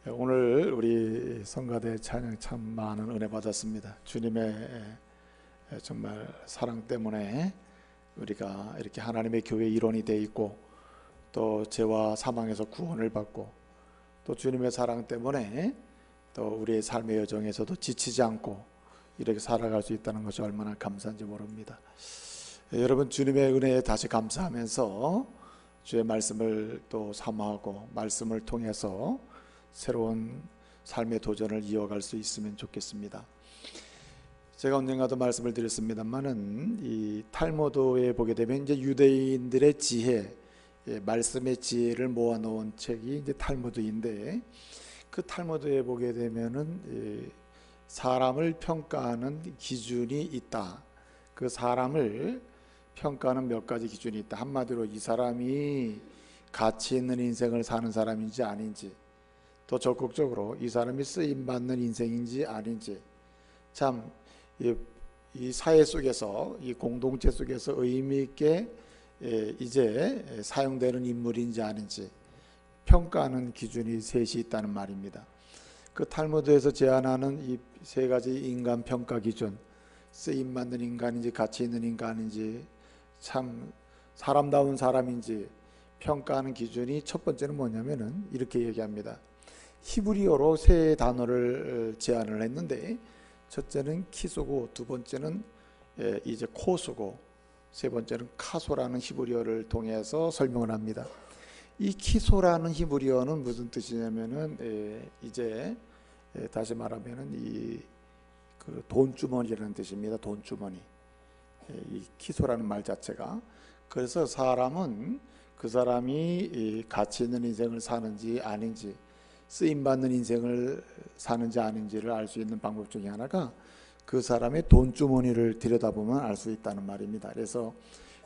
오늘 우리 성가대 찬양 참 많은 은혜 받았습니다. 주님의 정말 사랑 때문에 우리가 이렇게 하나님의 교회 일원이 되어 있고, 또 죄와 사망에서 구원을 받고, 또 주님의 사랑 때문에 또 우리의 삶의 여정에서도 지치지 않고 이렇게 살아갈 수 있다는 것이 얼마나 감사한지 모릅니다. 여러분, 주님의 은혜에 다시 감사하면서 주의 말씀을 또 사모하고, 말씀을 통해서 새로운 삶의 도전을 이어갈 수 있으면 좋겠습니다. 제가 언젠가도 말씀을 드렸습니다만은, 이 탈무드에 보게 되면 이제 유대인들의 지혜, 말씀의 지혜를 모아놓은 책이 이제 탈무드인데, 그 탈무드에 보게 되면은 사람을 평가하는 기준이 있다. 그 사람을 평가하는 몇 가지 기준이 있다. 한마디로 이 사람이 가치 있는 인생을 사는 사람인지 아닌지, 또 적극적으로 이 사람이 쓰임받는 인생인지 아닌지, 참 이 사회 속에서, 이 공동체 속에서 의미 있게 이제 사용되는 인물인지 아닌지 평가하는 기준이 셋이 있다는 말입니다. 그 탈무드에서 제안하는 이 세 가지 인간 평가 기준, 쓰임받는 인간인지 가치 있는 인간인지, 참 사람다운 사람인지 평가하는 기준이, 첫 번째는 뭐냐면은 이렇게 얘기합니다. 히브리어로 세 단어를 제안을 했는데, 첫째는 키소고, 두 번째는 이제 코소고, 세 번째는 카소라는 히브리어를 통해서 설명을 합니다. 이 키소라는 히브리어는 무슨 뜻이냐면은 이제 다시 말하면은 이 그 돈주머니라는 뜻입니다. 돈주머니. 이 키소라는 말 자체가. 그래서 사람은 그 사람이 가치 있는 인생을 사는지 아닌지, 쓰임받는 인생을 사는지 아닌지를 알 수 있는 방법 중에 하나가 그 사람의 돈주머니를 들여다보면 알 수 있다는 말입니다. 그래서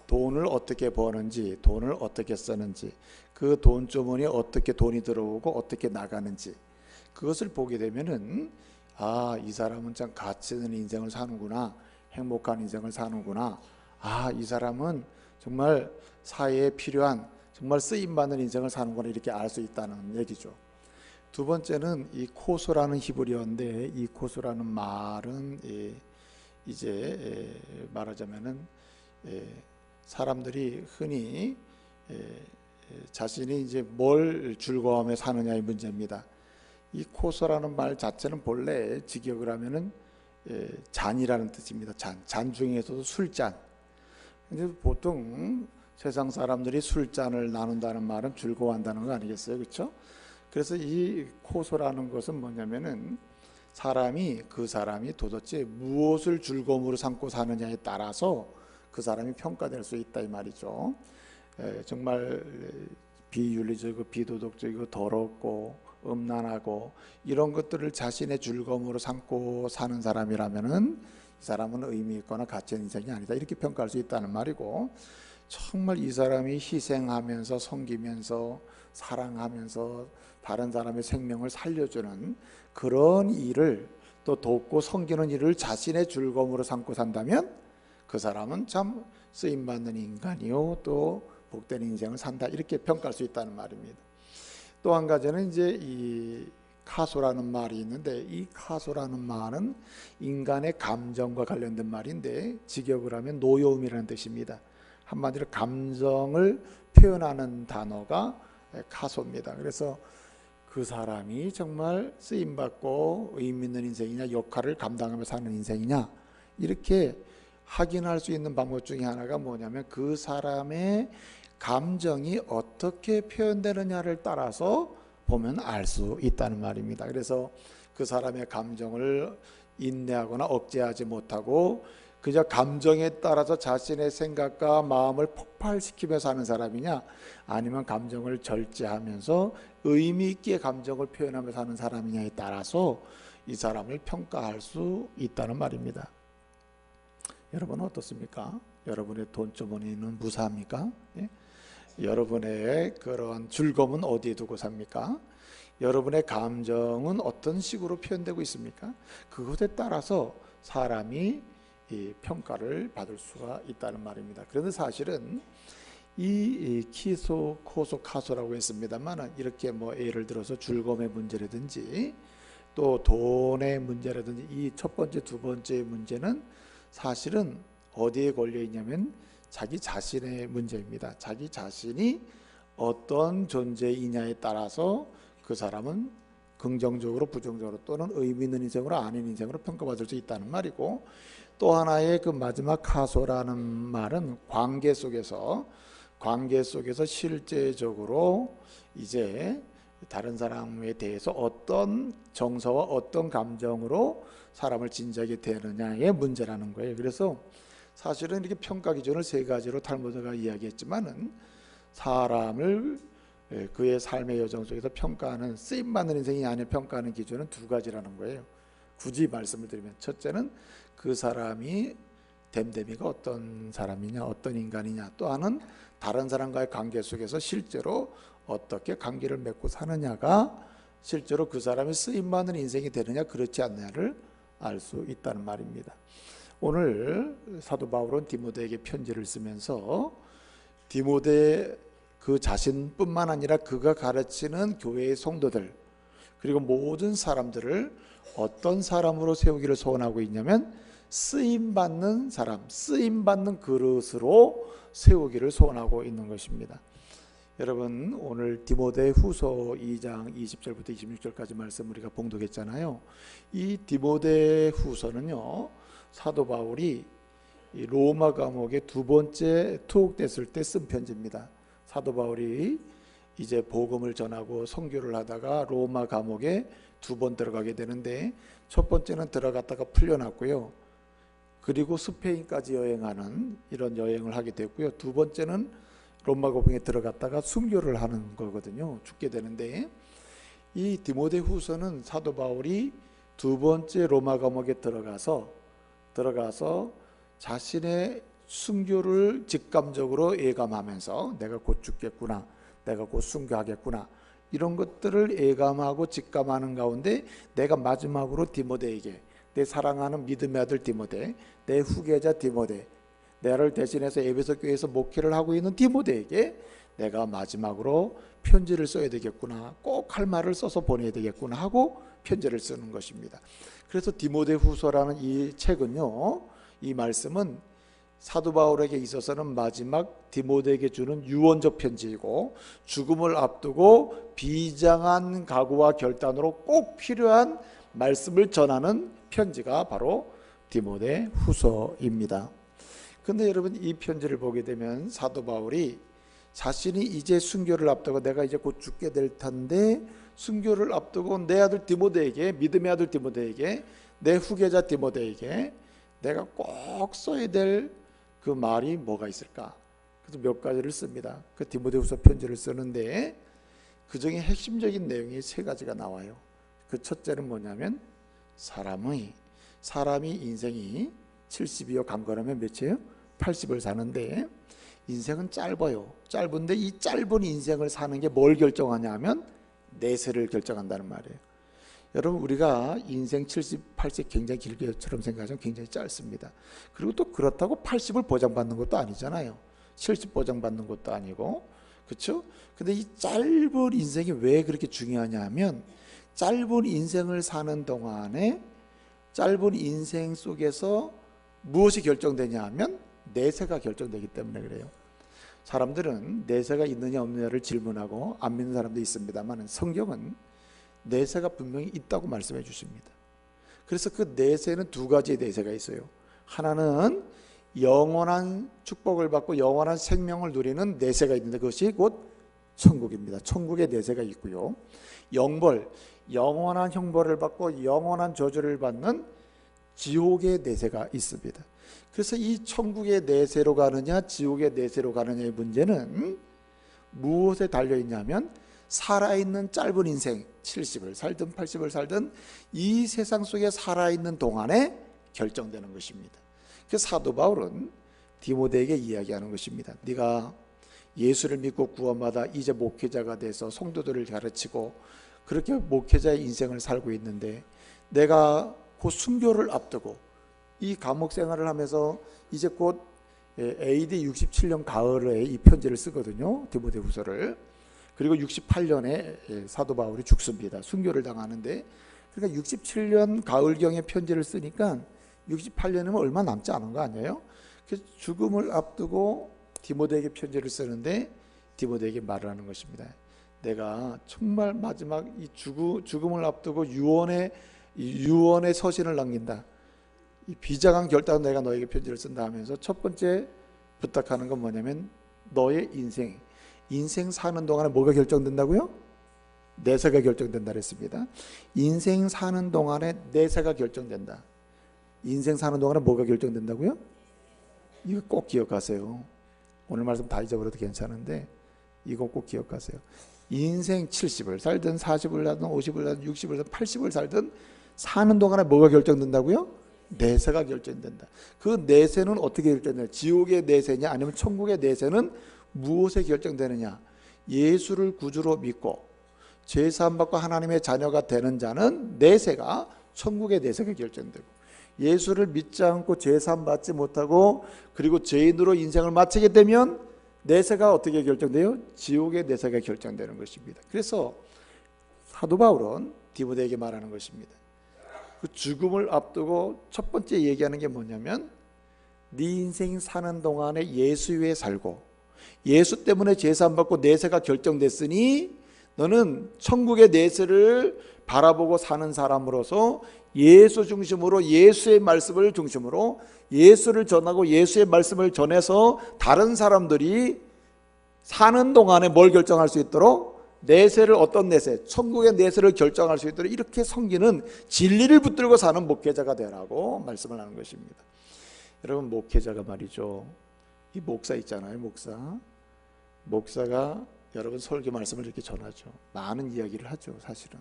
돈을 어떻게 버는지, 돈을 어떻게 쓰는지, 그 돈주머니에 어떻게 돈이 들어오고 어떻게 나가는지, 그것을 보게 되면은 이 사람은 참 가치 있는 인생을 사는구나, 행복한 인생을 사는구나, 이 사람은 정말 사회에 필요한, 정말 쓰임받는 인생을 사는구나, 이렇게 알 수 있다는 얘기죠. 두 번째는 이 코소라는 히브리어인데, 이 코소라는 말은 이제 말하자면은 사람들이 흔히 자신이 이제 뭘 즐거워하며 사느냐의 문제입니다. 이 코소라는 말 자체는 본래 직역을 하면은 잔이라는 뜻입니다. 잔 중에서도 술잔. 근데 보통 세상 사람들이 술잔을 나눈다는 말은 즐거워한다는 거 아니겠어요, 그렇죠? 그래서 이 코소라는 것은 뭐냐면은 그 사람이 도대체 무엇을 즐거움으로 삼고 사느냐에 따라서 그 사람이 평가될 수 있다, 이 말이죠. 정말 비윤리적이고 비도덕적이고 더럽고 음란하고 이런 것들을 자신의 즐거움으로 삼고 사는 사람이라면은 이 사람은 의미 있거나 가치 있는 인생이 아니다, 이렇게 평가할 수 있다는 말이고, 정말 이 사람이 희생하면서 섬기면서 사랑하면서 다른 사람의 생명을 살려주는 그런 일을, 또 돕고 섬기는 일을 자신의 즐거움으로 삼고 산다면 그 사람은 참 쓰임받는 인간이요, 또 복된 인생을 산다, 이렇게 평가할 수 있다는 말입니다. 또 한 가지는 이제 이 카소라는 말이 있는데, 이 카소라는 말은 인간의 감정과 관련된 말인데, 직역을 하면 노여움이라는 뜻입니다. 한마디로 감정을 표현하는 단어가 카소입니다. 그래서 그 사람이 정말 쓰임받고 의미 있는 인생이냐, 역할을 감당하며 사는 인생이냐, 이렇게 확인할 수 있는 방법 중에 하나가 뭐냐면 그 사람의 감정이 어떻게 표현되느냐를 따라서 보면 알 수 있다는 말입니다. 그래서 그 사람의 감정을 인내하거나 억제하지 못하고 그저 감정에 따라서 자신의 생각과 마음을 폭발시키며 사는 사람이냐, 아니면 감정을 절제하면서 의미 있게 감정을 표현하며 사는 사람이냐에 따라서 이 사람을 평가할 수 있다는 말입니다. 여러분은 어떻습니까? 여러분의 돈주머니는 무사합니까? 예? 여러분의 그런 즐거움은 어디에 두고 삽니까? 여러분의 감정은 어떤 식으로 표현되고 있습니까? 그것에 따라서 사람이 이 평가를 받을 수가 있다는 말입니다. 그런데 사실은 이 키소, 코소, 카소라고 했습니다만 이렇게 뭐 예를 들어서 줄검의 문제라든지 또 돈의 문제라든지 이 첫 번째, 두 번째 문제는 사실은 어디에 걸려 있냐면 자기 자신의 문제입니다. 자기 자신이 어떤 존재이냐에 따라서 그 사람은 긍정적으로, 부정적으로 또는 의미 있는 인생으로, 아닌 인생으로 평가받을 수 있다는 말이고, 또 하나의 그 마지막 카소라는 말은 관계 속에서 실제적으로 이제 다른 사람에 대해서 어떤 정서와 어떤 감정으로 사람을 진지하게 대하느냐의 문제라는 거예요. 그래서 사실은 이렇게 평가 기준을 세 가지로 탈무드가 이야기했지만은 사람을 그의 삶의 여정 속에서 평가하는, 쓰임받는 인생이 아니라 평가하는 기준은 두 가지라는 거예요. 굳이 말씀을 드리면 첫째는 그 사람이 됨됨이가 어떤 사람이냐, 어떤 인간이냐, 또 하나는 다른 사람과의 관계 속에서 실제로 어떻게 관계를 맺고 사느냐가 실제로 그 사람이 쓰임받는 인생이 되느냐 그렇지 않느냐를 알 수 있다는 말입니다. 오늘 사도 바울은 디모데에게 편지를 쓰면서 디모데 그 자신뿐만 아니라 그가 가르치는 교회의 성도들 그리고 모든 사람들을 어떤 사람으로 세우기를 소원하고 있냐면 쓰임받는 사람, 쓰임받는 그릇으로 세우기를 소원하고 있는 것입니다. 여러분, 오늘 디모데 후서 2장 20절부터 26절까지 말씀 우리가 봉독했잖아요. 이 디모데 후서는요, 사도 바울이 로마 감옥에 두 번째 투옥됐을 때 쓴 편지입니다. 사도 바울이 이제 복음을 전하고 선교를 하다가 로마 감옥에 두 번 들어가게 되는데, 첫 번째는 들어갔다가 풀려났고요. 그리고 스페인까지 여행하는 이런 여행을 하게 됐고요. 두 번째는 로마 감옥에 들어갔다가 순교를 하는 거거든요. 죽게 되는데, 이 디모데 후서는 사도 바울이 두 번째 로마 감옥에 들어가서 자신의 순교를 직감적으로 예감하면서 내가 곧 죽겠구나, 내가 곧 순교하겠구나, 이런 것들을 예감하고 직감하는 가운데 내가 마지막으로 디모데에게, 내 사랑하는 믿음의 아들 디모데, 내 후계자 디모데, 나를 대신해서 에베소 교회에서 목회를 하고 있는 디모데에게 내가 마지막으로 편지를 써야 되겠구나, 꼭 할 말을 써서 보내야 되겠구나 하고 편지를 쓰는 것입니다. 그래서 디모데 후서라는 이 책은요, 이 말씀은 사도 바울에게 있어서는 마지막 디모데에게 주는 유언적 편지이고, 죽음을 앞두고 비장한 각오와 결단으로 꼭 필요한 말씀을 전하는 편지가 바로 디모데 후서입니다. 근데 여러분, 이 편지를 보게 되면 사도 바울이 자신이 이제 순교를 앞두고 내가 이제 곧 죽게 될 텐데, 순교를 앞두고 내 아들 디모데에게, 믿음의 아들 디모데에게, 내 후계자 디모데에게 내가 꼭 써야 될 그 말이 뭐가 있을까? 그래서 몇 가지를 씁니다. 그 디모데후서 편지를 쓰는데 그 중에 핵심적인 내용이 세 가지가 나와요. 그 첫째는 뭐냐면, 사람이 인생이 70이요 강건하면 몇이에요? 80을 사는데, 인생은 짧아요. 짧은데 이 짧은 인생을 사는 게 뭘 결정하냐 하면 내세를 결정한다는 말이에요. 여러분, 우리가 인생 70, 80 굉장히 길게처럼 생각하지만 굉장히 짧습니다. 그리고 또 그렇다고 80을 보장받는 것도 아니잖아요. 70 보장받는 것도 아니고, 그렇죠? 근데 이 짧은 인생이 왜 그렇게 중요하냐 하면, 짧은 인생을 사는 동안에 짧은 인생 속에서 무엇이 결정되냐 하면 내세가 결정되기 때문에 그래요. 사람들은 내세가 있느냐 없느냐를 질문하고 안 믿는 사람도 있습니다만, 성경은 내세가 분명히 있다고 말씀해 주십니다. 그래서 그 내세는 두 가지의 내세가 있어요. 하나는 영원한 축복을 받고 영원한 생명을 누리는 내세가 있는데, 그것이 곧 천국입니다. 천국의 내세가 있고요. 영벌, 영원한 형벌을 받고 영원한 저주를 받는 지옥의 내세가 있습니다. 그래서 이 천국의 내세로 가느냐 지옥의 내세로 가느냐의 문제는 무엇에 달려있냐면, 살아있는 짧은 인생 70을 살든 80을 살든 이 세상 속에 살아있는 동안에 결정되는 것입니다. 그래서 사도 바울은 디모데에게 이야기하는 것입니다. 네가 예수를 믿고 구원받아 이제 목회자가 돼서 성도들을 가르치고 그렇게 목회자의 인생을 살고 있는데, 내가 곧 순교를 앞두고 이 감옥 생활을 하면서 이제 곧 AD 67년 가을에 이 편지를 쓰거든요. 디모데후서를. 그리고 68년에 사도 바울이 죽습니다. 순교를 당하는데, 그러니까 67년 가을경에 편지를 쓰니까 68년이면 얼마 남지 않은 거 아니에요? 그래서 죽음을 앞두고 디모데에게 편지를 쓰는데 디모데에게 말을 하는 것입니다. 내가 정말 마지막 이 죽음을 앞두고 유언의 서신을 남긴다. 이 비장한 결단으로 내가 너에게 편지를 쓴다 하면서 첫 번째 부탁하는 건 뭐냐면, 너의 인생 사는 동안에 뭐가 결정된다고요? 내세가 결정된다 그랬습니다. 인생 사는 동안에 내세가 결정된다. 인생 사는 동안에 뭐가 결정된다고요? 이거 꼭 기억하세요. 오늘 말씀 다 잊어버려도 괜찮은데 이거 꼭 기억하세요. 인생 70을 살든 40을 살든 50을 살든 60을 살든 80을 살든 사는 동안에 뭐가 결정된다고요? 내세가 결정된다. 그 내세는 어떻게 결정되냐? 지옥의 내세냐 아니면 천국의 내세는 무엇에 결정되느냐? 예수를 구주로 믿고 죄사함 받고 하나님의 자녀가 되는 자는 내세가 천국의 내세가 결정되고, 예수를 믿지 않고 죄사함 받지 못하고 그리고 죄인으로 인생을 마치게 되면 내세가 어떻게 결정돼요? 지옥의 내세가 결정되는 것입니다. 그래서 사도 바울은 디모데에게 말하는 것입니다. 그 죽음을 앞두고 첫 번째 얘기하는 게 뭐냐면, 네 인생 사는 동안에 예수 위에 살고 예수 때문에 죄사함 받고 내세가 결정됐으니 너는 천국의 내세를 바라보고 사는 사람으로서 예수 중심으로, 예수의 말씀을 중심으로 예수를 전하고 예수의 말씀을 전해서 다른 사람들이 사는 동안에 뭘 결정할 수 있도록, 내세를, 어떤 내세? 천국의 내세를 결정할 수 있도록 이렇게 섬기는, 진리를 붙들고 사는 목회자가 되라고 말씀을 하는 것입니다. 여러분, 목회자가 말이죠, 이 목사 있잖아요. 목사가 여러분 설교 말씀을 이렇게 전하죠. 많은 이야기를 하죠. 사실은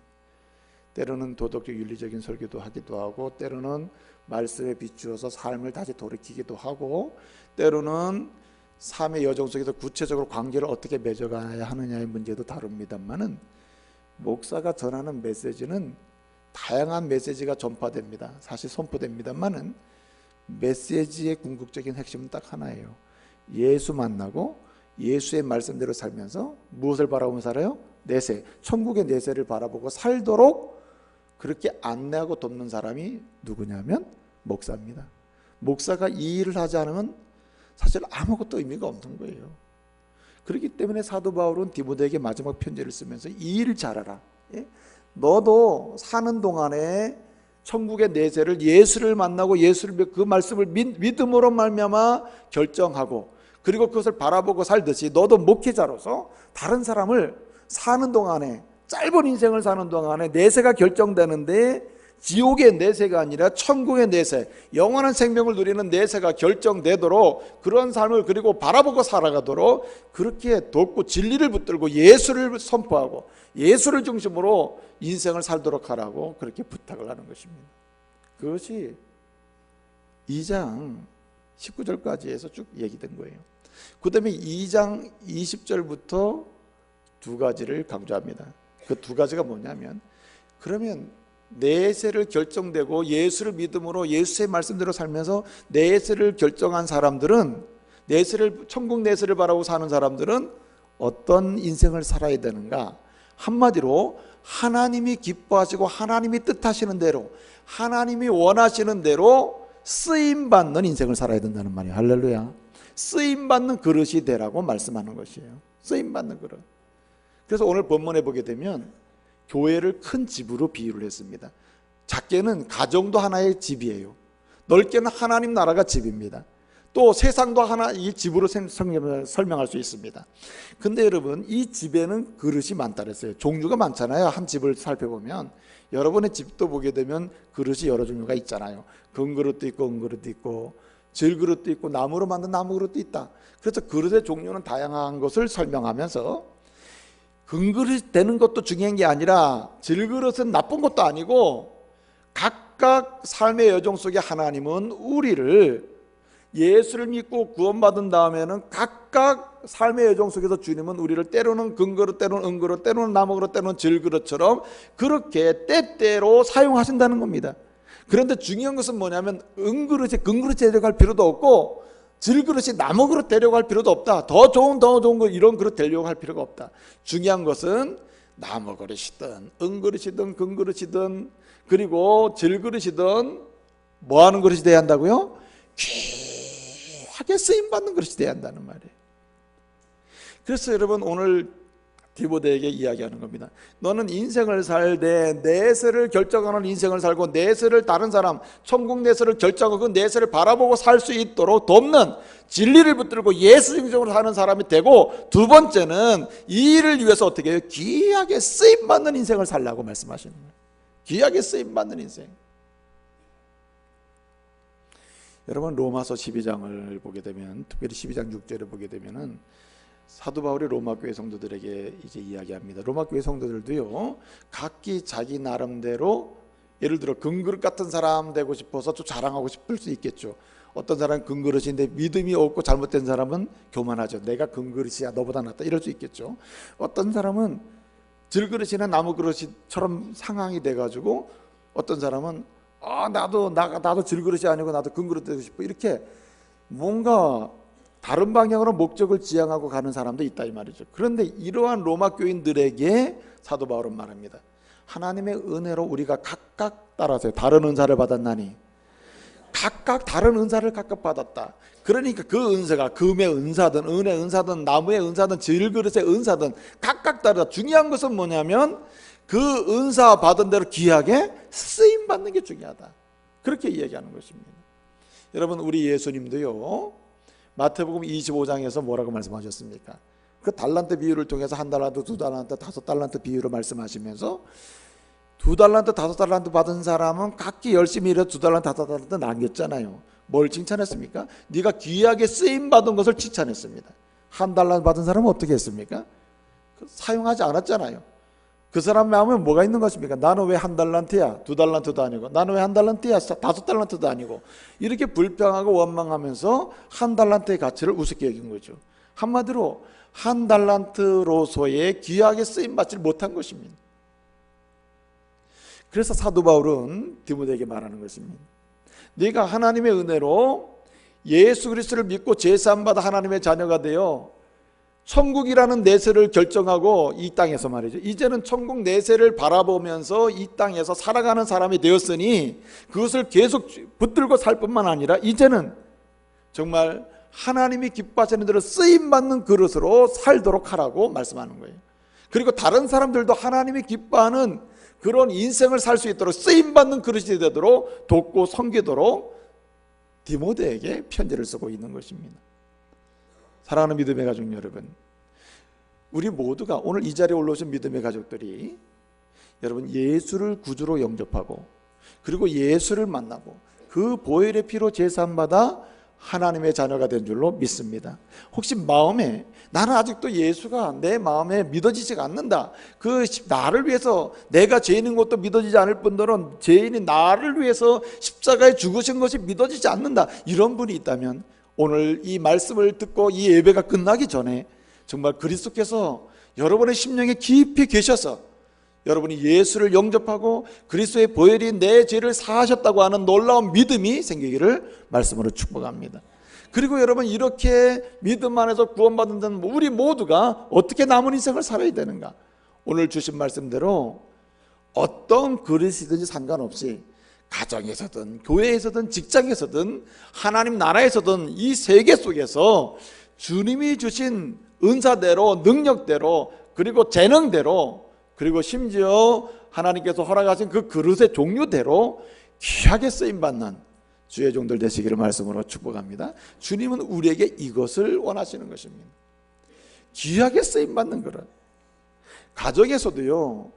때로는 도덕적 윤리적인 설교도 하기도 하고, 때로는 말씀에 비추어서 삶을 다시 돌이키기도 하고, 때로는 삶의 여정 속에서 구체적으로 관계를 어떻게 맺어가야 하느냐의 문제도 다룹니다만은, 목사가 전하는 메시지는 다양한 메시지가 전파됩니다. 사실 선포됩니다만은 메시지의 궁극적인 핵심은 딱 하나예요. 예수 만나고 예수의 말씀대로 살면서 무엇을 바라보며 살아요? 내세, 천국의 내세를 바라보고 살도록 그렇게 안내하고 돕는 사람이 누구냐면 목사입니다. 목사가 이 일을 하지 않으면 사실 아무것도 의미가 없는 거예요. 그렇기 때문에 사도 바울은 디모데에게 마지막 편지를 쓰면서 이 일을 잘하라. 너도 사는 동안에 천국의 내세를, 예수를 만나고 예수를, 그 말씀을 믿음으로 말미암아 결정하고 그리고 그것을 바라보고 살듯이 너도 목회자로서 다른 사람을 사는 동안에, 짧은 인생을 사는 동안에 내세가 결정되는데 지옥의 내세가 아니라 천국의 내세, 영원한 생명을 누리는 내세가 결정되도록 그런 삶을 그리고 바라보고 살아가도록 그렇게 돕고 진리를 붙들고 예수를 선포하고 예수를 중심으로 인생을 살도록 하라고 그렇게 부탁을 하는 것입니다. 그것이 2장 19절까지 해서 쭉 얘기된 거예요. 그 다음에 2장 20절부터 두 가지를 강조합니다. 그 두 가지가 뭐냐면, 그러면 내세를 결정되고 예수를 믿음으로 예수의 말씀대로 살면서 내세를 결정한 사람들은, 천국 내세를 바라보고 사는 사람들은 어떤 인생을 살아야 되는가? 한마디로 하나님이 기뻐하시고 하나님이 뜻하시는 대로, 하나님이 원하시는 대로 쓰임받는 인생을 살아야 된다는 말이에요. 할렐루야. 쓰임받는 그릇이 되라고 말씀하는 것이에요. 쓰임받는 그릇. 그래서 오늘 본문에 보게 되면 교회를 큰 집으로 비유를 했습니다. 작게는 가정도 하나의 집이에요. 넓게는 하나님 나라가 집입니다. 또 세상도 하나의 집으로 설명할 수 있습니다. 근데 여러분, 이 집에는 그릇이 많다 그랬어요. 종류가 많잖아요. 한 집을 살펴보면 여러분의 집도 보게 되면 그릇이 여러 종류가 있잖아요. 금그릇도 있고 은그릇도 있고 질그릇도 있고 나무로 만든 나무그릇도 있다. 그래서 그릇의 종류는 다양한 것을 설명하면서 금그릇이 되는 것도 중요한 게 아니라 질그릇은 나쁜 것도 아니고, 각각 삶의 여정 속에 하나님은 우리를 예수를 믿고 구원받은 다음에는 각각 삶의 여정 속에서 주님은 우리를 때로는 금그릇, 때로는 은그릇, 때로는 나무그릇, 때로는 질그릇처럼 그렇게 때때로 사용하신다는 겁니다. 그런데 중요한 것은 뭐냐면 금그릇에 데려갈 필요도 없고 질그릇이 나무 그릇 되려고 할 필요도 없다. 더 좋은 거 이런 그릇 되려고 할 필요가 없다. 중요한 것은 나무 그릇이든 은그릇이든 금그릇이든 그리고 질그릇이든 뭐 하는 그릇이 돼야 한다고요? 귀하게 쓰임받는 그릇이 돼야 한다는 말이에요. 그래서 여러분 오늘 디모데에게 이야기하는 겁니다. 너는 인생을 살되 내세를 결정하는 인생을 살고 내세를 다른 사람 천국 내세를 결정하고 그 내세를 바라보고 살 수 있도록 돕는 진리를 붙들고 예수 중심으로 사는 사람이 되고, 두 번째는 이 일을 위해서 어떻게 해요? 귀하게 쓰임받는 인생을 살라고 말씀하시는 거예요. 귀하게 쓰임받는 인생. 여러분 로마서 12장을 보게 되면, 특별히 12장 6절을 보게 되면은 사도 바울이 로마 교회 성도들에게 이제 이야기합니다. 로마 교회 성도들도요, 각기 자기 나름대로 예를 들어 금그릇 같은 사람 되고 싶어서 좀 자랑하고 싶을 수 있겠죠. 어떤 사람은 금그릇인데 믿음이 없고 잘못된 사람은 교만하죠. 내가 금그릇이야, 너보다 낫다, 이럴 수 있겠죠. 어떤 사람은 질그릇이나 나무 그릇처럼 상황이 돼가지고 어떤 사람은 나도 질그릇이 아니고 나도 금그릇 되고 싶어, 이렇게 뭔가 다른 방향으로 목적을 지향하고 가는 사람도 있다 이 말이죠. 그런데 이러한 로마 교인들에게 사도 바울은 말합니다. 하나님의 은혜로 우리가 각각 따라서 다른 은사를 받았나니, 각각 다른 은사를 각각 받았다. 그러니까 그 은사가 금의 은사든 은의 은사든 나무의 은사든 질그릇의 은사든 각각 다르다. 중요한 것은 뭐냐면 그 은사 받은 대로 귀하게 쓰임 받는 게 중요하다. 그렇게 이야기하는 것입니다. 여러분 우리 예수님도요, 마태복음 25장에서 뭐라고 말씀하셨습니까? 그 달란트 비유를 통해서 1달란트, 2달란트, 5달란트 비유로 말씀하시면서 2달란트, 5달란트 받은 사람은 각기 열심히 일해서 2달란트, 5달란트 남겼잖아요. 뭘 칭찬했습니까? 네가 귀하게 쓰임 받은 것을 칭찬했습니다. 1달란트 받은 사람은 어떻게 했습니까? 사용하지 않았잖아요. 그 사람 마음에 뭐가 있는 것입니까? 나는 왜 1달란트야? 2달란트도 아니고. 나는 왜 1달란트야? 5달란트도 아니고. 이렇게 불평하고 원망하면서 1달란트의 가치를 우습게 여긴 거죠. 한마디로 1달란트로서의 귀하게 쓰임받지 못한 것입니다. 그래서 사도 바울은 디모데에게 말하는 것입니다. 네가 하나님의 은혜로 예수 그리스도를 믿고 제사함받아 하나님의 자녀가 되어 천국이라는 내세를 결정하고 이 땅에서 말이죠, 이제는 천국 내세를 바라보면서 이 땅에서 살아가는 사람이 되었으니 그것을 계속 붙들고 살 뿐만 아니라 이제는 정말 하나님이 기뻐하시는 대로 쓰임받는 그릇으로 살도록 하라고 말씀하는 거예요. 그리고 다른 사람들도 하나님이 기뻐하는 그런 인생을 살 수 있도록 쓰임받는 그릇이 되도록 돕고 섬기도록 디모데에게 편지를 쓰고 있는 것입니다. 사랑하는 믿음의 가족 여러분, 우리 모두가 오늘 이 자리에 올라오신 믿음의 가족들이 여러분 예수를 구주로 영접하고 그리고 예수를 만나고 그 보혈의 피로 제사함받아 하나님의 자녀가 된 줄로 믿습니다. 혹시 마음에 나는 아직도 예수가 내 마음에 믿어지지가 않는다, 그 나를 위해서 내가 죄인인 것도 믿어지지 않을 뿐더러 죄인인 나를 위해서 십자가에 죽으신 것이 믿어지지 않는다, 이런 분이 있다면 오늘 이 말씀을 듣고 이 예배가 끝나기 전에 정말 그리스도께서 여러분의 심령에 깊이 계셔서 여러분이 예수를 영접하고 그리스도의 보혈이 내 죄를 사하셨다고 하는 놀라운 믿음이 생기기를 말씀으로 축복합니다. 그리고 여러분 이렇게 믿음 안에서 구원받은 우리 모두가 어떻게 남은 인생을 살아야 되는가? 오늘 주신 말씀대로 어떤 그릇이든지 상관없이 가정에서든 교회에서든 직장에서든 하나님 나라에서든 이 세계 속에서 주님이 주신 은사대로 능력대로 그리고 재능대로 그리고 심지어 하나님께서 허락하신 그 그릇의 종류대로 귀하게 쓰임받는 주의 종들 되시기를 말씀으로 축복합니다. 주님은 우리에게 이것을 원하시는 것입니다. 귀하게 쓰임받는 그릇. 가정에서도요,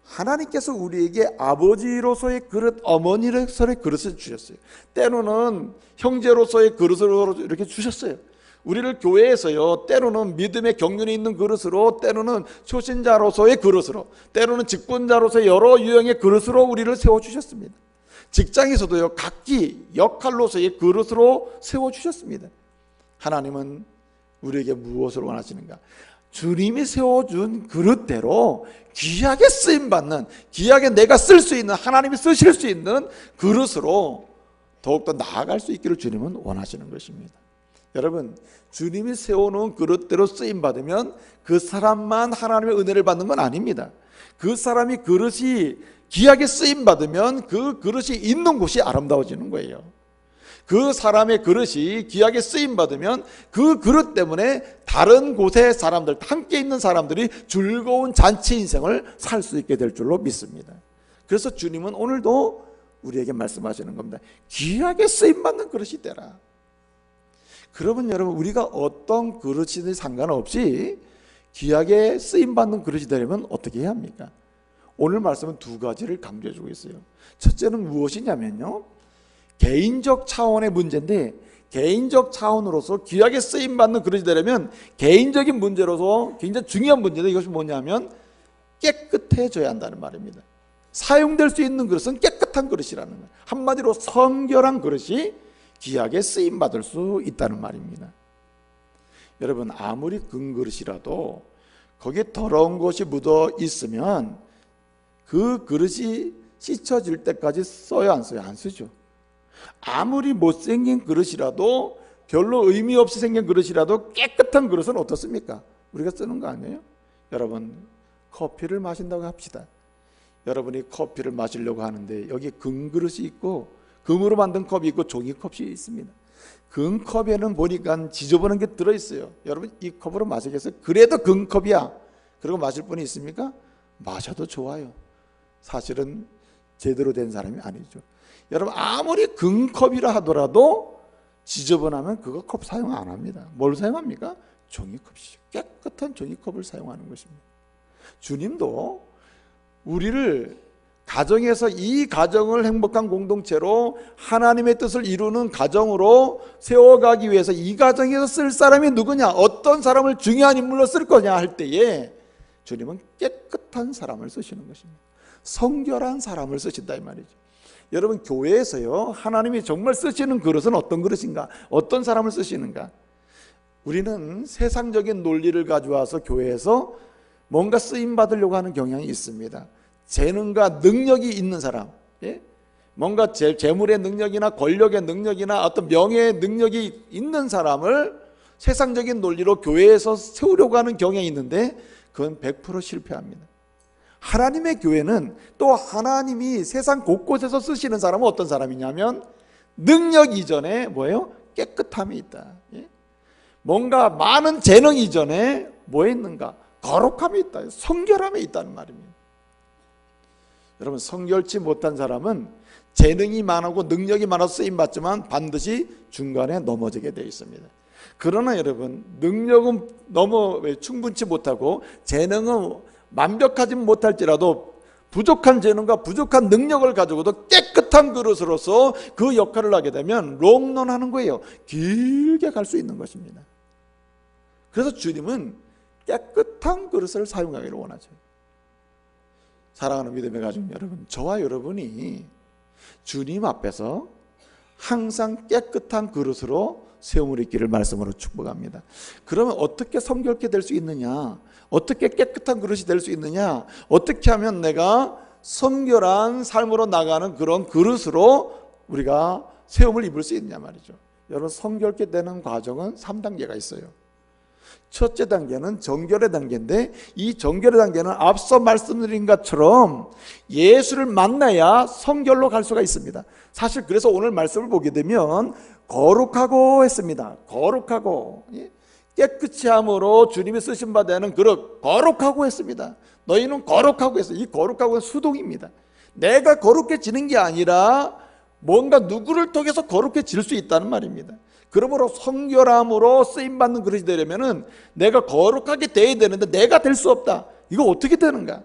하나님께서 우리에게 아버지로서의 그릇, 어머니로서의 그릇을 주셨어요. 때로는 형제로서의 그릇으로 이렇게 주셨어요. 우리를 교회에서요, 때로는 믿음의 경륜이 있는 그릇으로, 때로는 초신자로서의 그릇으로, 때로는 직분자로서의 여러 유형의 그릇으로 우리를 세워주셨습니다. 직장에서도요, 각기 역할로서의 그릇으로 세워주셨습니다. 하나님은 우리에게 무엇을 원하시는가? 주님이 세워준 그릇대로 귀하게 쓰임받는, 귀하게 내가 쓸 수 있는, 하나님이 쓰실 수 있는 그릇으로 더욱더 나아갈 수 있기를 주님은 원하시는 것입니다. 여러분, 주님이 세워놓은 그릇대로 쓰임받으면 그 사람만 하나님의 은혜를 받는 건 아닙니다. 그 사람이 그릇이 귀하게 쓰임받으면 그 그릇이 있는 곳이 아름다워지는 거예요. 그 사람의 그릇이 귀하게 쓰임받으면 그 그릇 때문에 다른 곳의 사람들, 함께 있는 사람들이 즐거운 잔치 인생을 살 수 있게 될 줄로 믿습니다. 그래서 주님은 오늘도 우리에게 말씀하시는 겁니다. 귀하게 쓰임받는 그릇이 되라. 그러면 여러분, 우리가 어떤 그릇이든 상관없이 귀하게 쓰임받는 그릇이 되려면 어떻게 해야 합니까? 오늘 말씀은 두 가지를 강조해 주고 있어요. 첫째는 무엇이냐면요, 개인적 차원의 문제인데, 개인적 차원으로서 귀하게 쓰임받는 그릇이 되려면 개인적인 문제로서 굉장히 중요한 문제인데, 이것이 뭐냐면 깨끗해져야 한다는 말입니다. 사용될 수 있는 그릇은 깨끗한 그릇이라는 거예요. 한마디로 성결한 그릇이 귀하게 쓰임받을 수 있다는 말입니다. 여러분, 아무리 금 그릇이라도 거기에 더러운 것이 묻어 있으면 그 그릇이 씻어질 때까지 써요, 안 써요? 안 쓰죠. 아무리 못생긴 그릇이라도, 별로 의미 없이 생긴 그릇이라도 깨끗한 그릇은 어떻습니까? 우리가 쓰는 거 아니에요? 여러분, 커피를 마신다고 합시다. 여러분이 커피를 마시려고 하는데 여기 금 그릇이 있고, 금으로 만든 컵이 있고 종이컵이 있습니다. 금컵에는 보니까 지저분한 게 들어있어요. 여러분, 이 컵으로 마시겠어요? 그래도 금컵이야. 그리고 마실 분이 있습니까? 마셔도 좋아요. 사실은 제대로 된 사람이 아니죠. 여러분, 아무리 금컵이라 하더라도 지저분하면 그거 컵 사용 안 합니다. 뭘 사용합니까? 종이컵이죠. 깨끗한 종이컵을 사용하는 것입니다. 주님도 우리를 가정에서 이 가정을 행복한 공동체로 하나님의 뜻을 이루는 가정으로 세워가기 위해서 이 가정에서 쓸 사람이 누구냐, 어떤 사람을 중요한 인물로 쓸 거냐 할 때에 주님은 깨끗한 사람을 쓰시는 것입니다. 성결한 사람을 쓰신다 이 말이죠. 여러분, 교회에서요, 하나님이 정말 쓰시는 그릇은 어떤 그릇인가, 어떤 사람을 쓰시는가? 우리는 세상적인 논리를 가져와서 교회에서 뭔가 쓰임 받으려고 하는 경향이 있습니다. 재능과 능력이 있는 사람, 뭔가 재물의 능력이나 권력의 능력이나 어떤 명예의 능력이 있는 사람을 세상적인 논리로 교회에서 세우려고 하는 경향이 있는데 그건 100% 실패합니다. 하나님의 교회는 또 하나님이 세상 곳곳에서 쓰시는 사람은 어떤 사람이냐면 능력 이전에 뭐예요? 깨끗함이 있다. 뭔가 많은 재능 이전에 뭐 있는가? 거룩함이 있다. 성결함이 있다는 말입니다. 여러분, 성결치 못한 사람은 재능이 많고 능력이 많아서 쓰임받지만 반드시 중간에 넘어지게 되어 있습니다. 그러나 여러분, 능력은 충분치 못하고 재능은 완벽하지 못할지라도 부족한 재능과 부족한 능력을 가지고도 깨끗한 그릇으로서 그 역할을 하게 되면 롱런하는 거예요. 길게 갈 수 있는 것입니다. 그래서 주님은 깨끗한 그릇을 사용하기를 원하죠. 사랑하는 믿음의 가족 여러분, 저와 여러분이 주님 앞에서 항상 깨끗한 그릇으로 세움을 입기를 말씀으로 축복합니다. 그러면 어떻게 성결케 될 수 있느냐? 어떻게 깨끗한 그릇이 될 수 있느냐? 어떻게 하면 내가 성결한 삶으로 나가는 그런 그릇으로 우리가 세움을 입을 수 있느냐 말이죠. 여러분, 성결케 되는 과정은 3단계가 있어요. 첫째 단계는 정결의 단계인데, 이 정결의 단계는 앞서 말씀드린 것처럼 예수를 만나야 성결로 갈 수가 있습니다. 사실 그래서 오늘 말씀을 보게 되면 거룩하고 했습니다. 거룩하고, 깨끗이 함으로 주님이 쓰신 바 되는 그릇, 거룩하고 했습니다. 너희는 거룩하고 했어요. 이 거룩하고는 수동입니다. 내가 거룩해지는 게 아니라 뭔가 누구를 통해서 거룩해질 수 있다는 말입니다. 그러므로 성결함으로 쓰임받는 그릇이 되려면 내가 거룩하게 돼야 되는데 내가 될 수 없다. 이거 어떻게 되는가?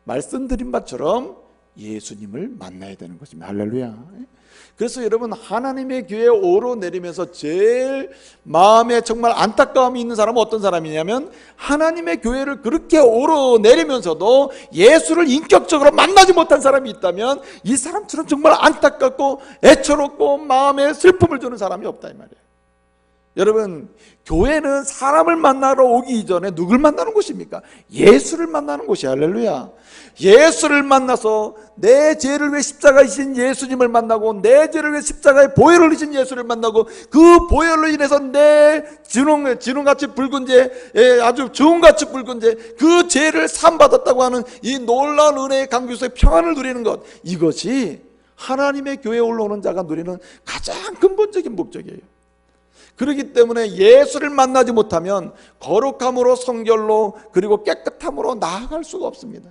말씀드린 바처럼 예수님을 만나야 되는 것입니다. 할렐루야. 그래서 여러분, 하나님의 교회에 오르내리면서 제일 마음에 정말 안타까움이 있는 사람은 어떤 사람이냐면, 하나님의 교회를 그렇게 오르내리면서도 예수를 인격적으로 만나지 못한 사람이 있다면 이 사람처럼 정말 안타깝고 애처롭고 마음에 슬픔을 주는 사람이 없다 이 말이에요. 여러분, 교회는 사람을 만나러 오기 이전에 누굴 만나는 곳입니까? 예수를 만나는 곳이야. 할렐루야. 예수를 만나서 내 죄를 위해 십자가에 지신 예수님을 만나고, 내 죄를 위해 십자가에 보혈을 흘리신 예수를 만나고, 그 보혈로 인해서 내 진홍같이 붉은 죄, 아주 주홍같이 붉은 죄, 그 죄를 사함받았다고 하는 이 놀라운 은혜의 강구소의 평안을 누리는 것, 이것이 하나님의 교회에 올라오는 자가 누리는 가장 근본적인 목적이에요. 그렇기 때문에 예수를 만나지 못하면 거룩함으로, 성결로, 그리고 깨끗함으로 나아갈 수가 없습니다.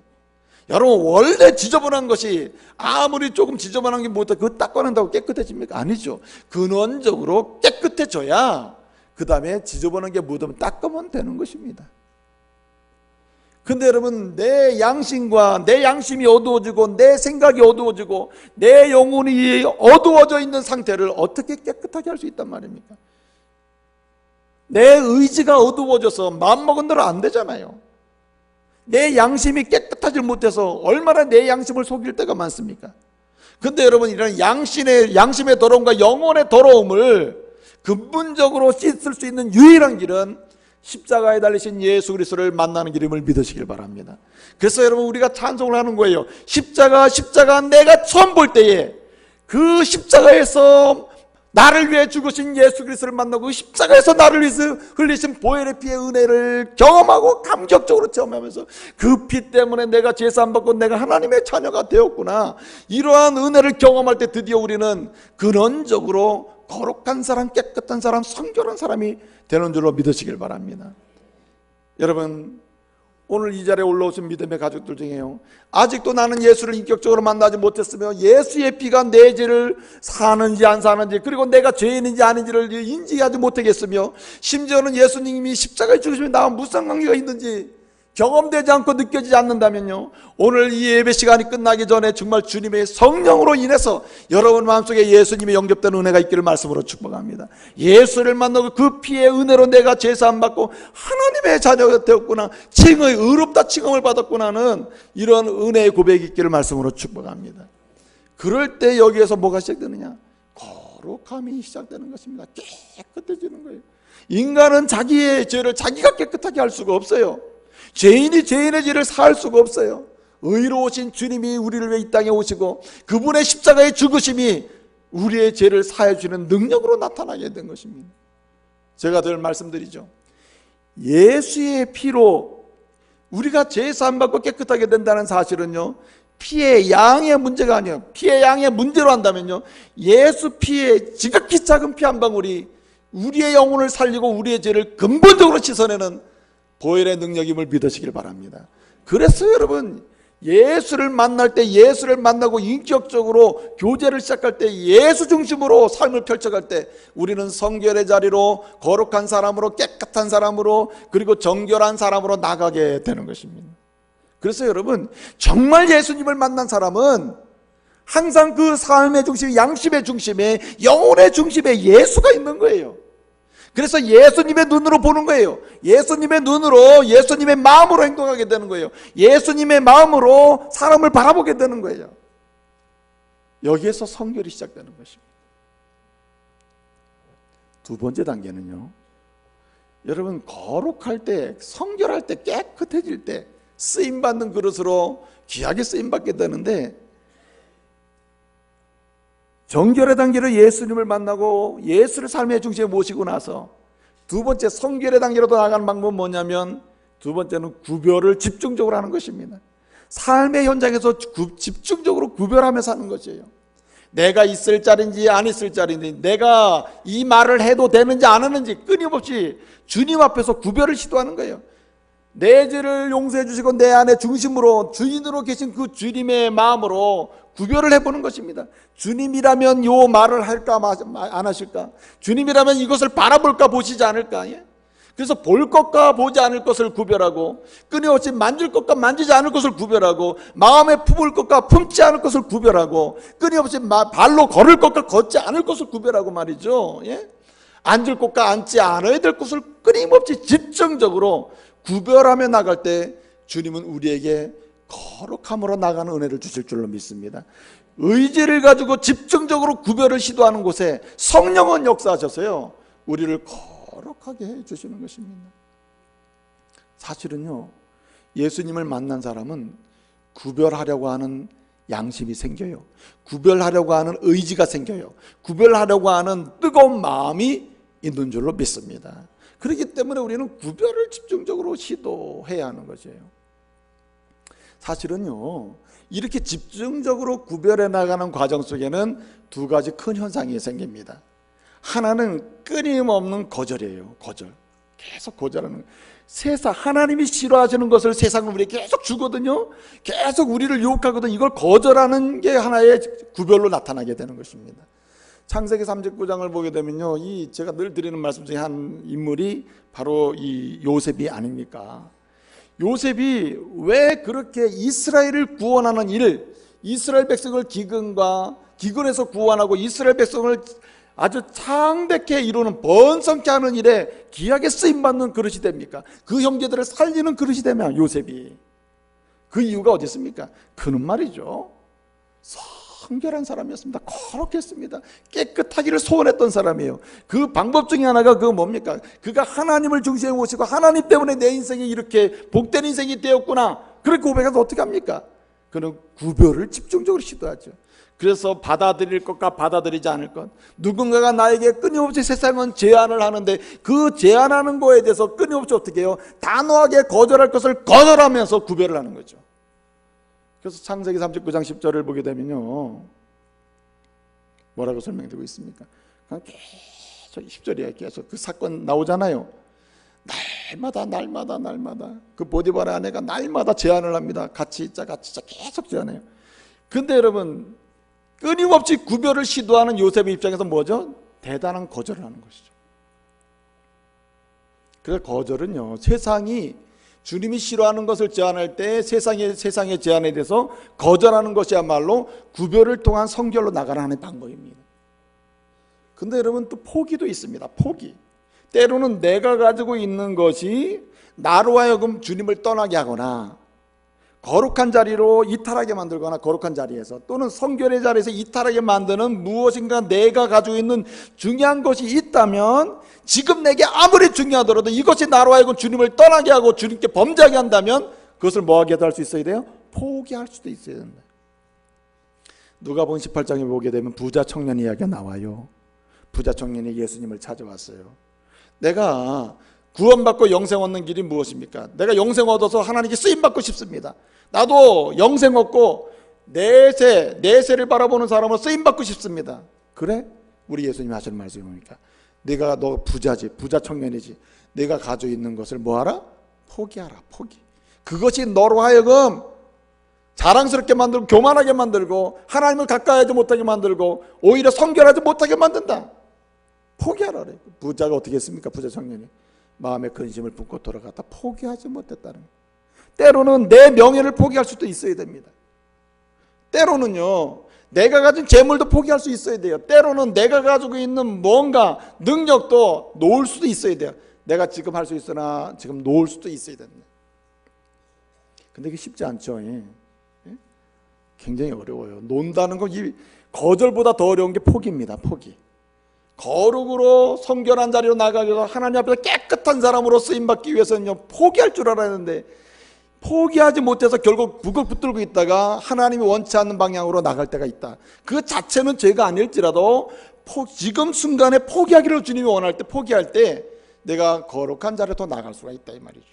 여러분, 원래 지저분한 것이 아무리 조금 지저분한 게 뭐다 그거 닦아낸다고 깨끗해집니까? 아니죠. 근원적으로 깨끗해져야 그 다음에 지저분한 게 묻으면 닦으면 되는 것입니다. 근데 여러분, 내 양심이 어두워지고, 내 생각이 어두워지고, 내 영혼이 어두워져 있는 상태를 어떻게 깨끗하게 할 수 있단 말입니까? 내 의지가 어두워져서 마음먹은 대로 안 되잖아요. 내 양심이 깨끗하지 못해서 얼마나 내 양심을 속일 때가 많습니까? 근데 여러분, 이런 양심의 더러움과 영혼의 더러움을 근본적으로 씻을 수 있는 유일한 길은 십자가에 달리신 예수 그리스도를 만나는 길임을 믿으시길 바랍니다. 그래서 여러분, 우리가 찬송을 하는 거예요. 십자가 내가 처음 볼 때에 그 십자가에서 나를 위해 죽으신 예수 그리스도를 만나고, 그 십자가에서 나를 위해서 흘리신 보혈의 피의 은혜를 경험하고 감격적으로 체험하면서 그 피 때문에 내가 죄 사함 받고 내가 하나님의 자녀가 되었구나, 이러한 은혜를 경험할 때 드디어 우리는 근원적으로 거룩한 사람, 깨끗한 사람, 성결한 사람이 되는 줄로 믿으시길 바랍니다. 여러분, 오늘 이 자리에 올라오신 믿음의 가족들 중에요, 아직도 나는 예수를 인격적으로 만나지 못했으며 예수의 피가 내 죄를 사는지 안 사는지, 그리고 내가 죄인인지 아닌지를 인지하지 못하겠으며, 심지어는 예수님이 십자가에 죽으시면 나와 무슨 관계가 있는지 경험되지 않고 느껴지지 않는다면요, 오늘 이 예배 시간이 끝나기 전에 정말 주님의 성령으로 인해서 여러분 마음속에 예수님의 영접된 은혜가 있기를 말씀으로 축복합니다. 예수를 만나고 그 피의 은혜로 내가 죄사함 받고 하나님의 자녀가 되었구나, 의롭다 칭함을 받았구나는 이런 은혜의 고백이 있기를 말씀으로 축복합니다. 그럴 때 여기에서 뭐가 시작되느냐? 거룩함이 시작되는 것입니다. 깨끗해지는 거예요. 인간은 자기의 죄를 자기가 깨끗하게 할 수가 없어요. 죄인이 죄인의 죄를 사할 수가 없어요. 의로우신 주님이 우리를 위해 이 땅에 오시고 그분의 십자가의 죽으심이 우리의 죄를 사해 주는 능력으로 나타나게 된 것입니다. 제가 늘 말씀드리죠. 예수의 피로 우리가 죄 사함 받고 깨끗하게 된다는 사실은요, 피의 양의 문제가 아니에요. 피의 양의 문제로 한다면요, 예수 피의 지극히 작은 피 한 방울이 우리의 영혼을 살리고 우리의 죄를 근본적으로 씻어내는 보혈의 능력임을 믿으시길 바랍니다. 그래서 여러분, 예수를 만날 때, 예수를 만나고 인격적으로 교제를 시작할 때, 예수 중심으로 삶을 펼쳐갈 때 우리는 성결의 자리로, 거룩한 사람으로, 깨끗한 사람으로, 그리고 정결한 사람으로 나가게 되는 것입니다. 그래서 여러분, 정말 예수님을 만난 사람은 항상 그 삶의 중심, 양심의 중심에, 영혼의 중심에 예수가 있는 거예요. 그래서 예수님의 눈으로 보는 거예요. 예수님의 눈으로, 예수님의 마음으로 행동하게 되는 거예요. 예수님의 마음으로 사람을 바라보게 되는 거예요. 여기에서 성결이 시작되는 것입니다. 두 번째 단계는요, 여러분, 거룩할 때, 성결할 때, 깨끗해질 때 쓰임받는 그릇으로 귀하게 쓰임받게 되는데, 정결의 단계로 예수님을 만나고 예수를 삶의 중심에 모시고 나서 두 번째 성결의 단계로 나아가는 방법은 뭐냐면, 두 번째는 구별을 집중적으로 하는 것입니다. 삶의 현장에서 집중적으로 구별하며 사는 것이에요. 내가 있을 자리인지 안 있을 자리인지, 내가 이 말을 해도 되는지 안 하는지 끊임없이 주님 앞에서 구별을 시도하는 거예요. 내 죄를 용서해 주시고 내 안에 중심으로 주인으로 계신 그 주님의 마음으로 구별을 해보는 것입니다. 주님이라면 요 말을 할까 안 하실까? 주님이라면 이것을 바라볼까 보시지 않을까? 그래서 볼 것과 보지 않을 것을 구별하고, 끊임없이 만질 것과 만지지 않을 것을 구별하고, 마음에 품을 것과 품지 않을 것을 구별하고, 끊임없이 발로 걸을 것과 걷지 않을 것을 구별하고 말이죠. 앉을 것과 앉지 않아야 될 것을 끊임없이 집중적으로 구별하며 나갈 때 주님은 우리에게 거룩함으로 나가는 은혜를 주실 줄로 믿습니다. 의지를 가지고 집중적으로 구별을 시도하는 곳에 성령은 역사하셔서요, 우리를 거룩하게 해주시는 것입니다. 사실은요, 예수님을 만난 사람은 구별하려고 하는 양심이 생겨요. 구별하려고 하는 의지가 생겨요. 구별하려고 하는 뜨거운 마음이 있는 줄로 믿습니다. 그렇기 때문에 우리는 구별을 집중적으로 시도해야 하는 것이에요. 사실은요, 이렇게 집중적으로 구별해 나가는 과정 속에는 두 가지 큰 현상이 생깁니다. 하나는 끊임없는 거절이에요. 거절. 계속 거절하는. 세상, 하나님이 싫어하시는 것을 세상은 우리에게 계속 주거든요. 계속 우리를 유혹하거든요. 이걸 거절하는 게 하나의 구별로 나타나게 되는 것입니다. 창세기 39장을 보게 되면요, 이 제가 늘 드리는 말씀 중에 한 인물이 바로 이 요셉이 아닙니까? 요셉이 왜 그렇게 이스라엘을 구원하는 일을, 이스라엘 백성을 기근에서 구원하고 이스라엘 백성을 아주 창대케 이루는, 번성케 하는 일에 귀하게 쓰임받는 그릇이 됩니까? 그 형제들을 살리는 그릇이 되면 요셉이, 그 이유가 어디 있습니까? 그는 말이죠, 성결한 사람이었습니다. 거룩했습니다. 깨끗하기를 소원했던 사람이에요. 그 방법 중에 하나가 그 뭡니까? 그가 하나님을 중심에 모시고 하나님 때문에 내 인생이 이렇게 복된 인생이 되었구나, 그렇게 고백해서 어떻게 합니까? 그는 구별을 집중적으로 시도하죠. 그래서 받아들일 것과 받아들이지 않을 것, 누군가가 나에게 끊임없이 세상은 제안을 하는데 그 제안하는 거에 대해서 끊임없이 어떻게 해요? 단호하게 거절할 것을 거절하면서 구별을 하는 거죠. 그래서 창세기 39장 10절을 보게 되면요, 뭐라고 설명되고 있습니까? 그냥 계속 10절이에요. 계속 그 사건 나오잖아요. 날마다 그 보디바라 아내가 날마다 제안을 합니다. 같이 있자 계속 제안해요. 근데 여러분, 끊임없이 구별을 시도하는 요셉의 입장에서 뭐죠? 대단한 거절을 하는 것이죠. 그래서 거절은요, 세상이 주님이 싫어하는 것을 제안할 때 세상의 제안에 대해서 거절하는 것이야말로 구별을 통한 성결로 나가는 하나의 방법입니다. 근데 여러분, 또 포기도 있습니다. 포기. 때로는 내가 가지고 있는 것이 나로 하여금 주님을 떠나게 하거나 거룩한 자리로 이탈하게 만들거나, 거룩한 자리에서 또는 성결의 자리에서 이탈하게 만드는 무엇인가 내가 가지고 있는 중요한 것이 있다면, 지금 내게 아무리 중요하더라도 이것이 나로 하여금 주님을 떠나게 하고 주님께 범죄하게 한다면 그것을 뭐하게도 할 수 있어야 돼요? 포기할 수도 있어야 된다. 누가복음 18장에 보게 되면 부자 청년 이야기가 나와요. 부자 청년이 예수님을 찾아왔어요. 내가 구원받고 영생 얻는 길이 무엇입니까? 내가 영생 얻어서 하나님께 쓰임받고 싶습니다. 나도 영생 얻고 내세를 바라보는 사람으로 쓰임받고 싶습니다. 그래? 우리 예수님이 하시는 말씀이 뭡니까? 너 부자지, 부자 청년이지. 내가 가지고 있는 것을 뭐하라? 포기하라. 포기. 그것이 너로 하여금 자랑스럽게 만들고 교만하게 만들고 하나님을 가까이 하지 못하게 만들고 오히려 성결하지 못하게 만든다. 포기하라 그래. 부자가 어떻게 했습니까? 부자 청년이 마음의 근심을 품고 돌아갔다 포기하지 못했다는 거예요. 때로는 내 명예를 포기할 수도 있어야 됩니다. 때로는요, 내가 가진 재물도 포기할 수 있어야 돼요. 때로는 내가 가지고 있는 뭔가 능력도 놓을 수도 있어야 돼요. 내가 지금 할 수 있으나 지금 놓을 수도 있어야 됩니다. 근데 이게 쉽지 않죠. 굉장히 어려워요. 논다는 거, 이 거절보다 더 어려운 게 포기입니다. 포기. 거룩으로 성결한 자리로 나가기 위해서 하나님 앞에서 깨끗한 사람으로 쓰임받기 위해서는요, 포기할 줄 알아야 하는데 포기하지 못해서 결국 북을 붙들고 있다가 하나님이 원치 않는 방향으로 나갈 때가 있다. 그 자체는 죄가 아닐지라도 지금 순간에 포기하기를 주님이 원할 때, 포기할 때 내가 거룩한 자리로 더 나갈 수가 있다 이 말이죠.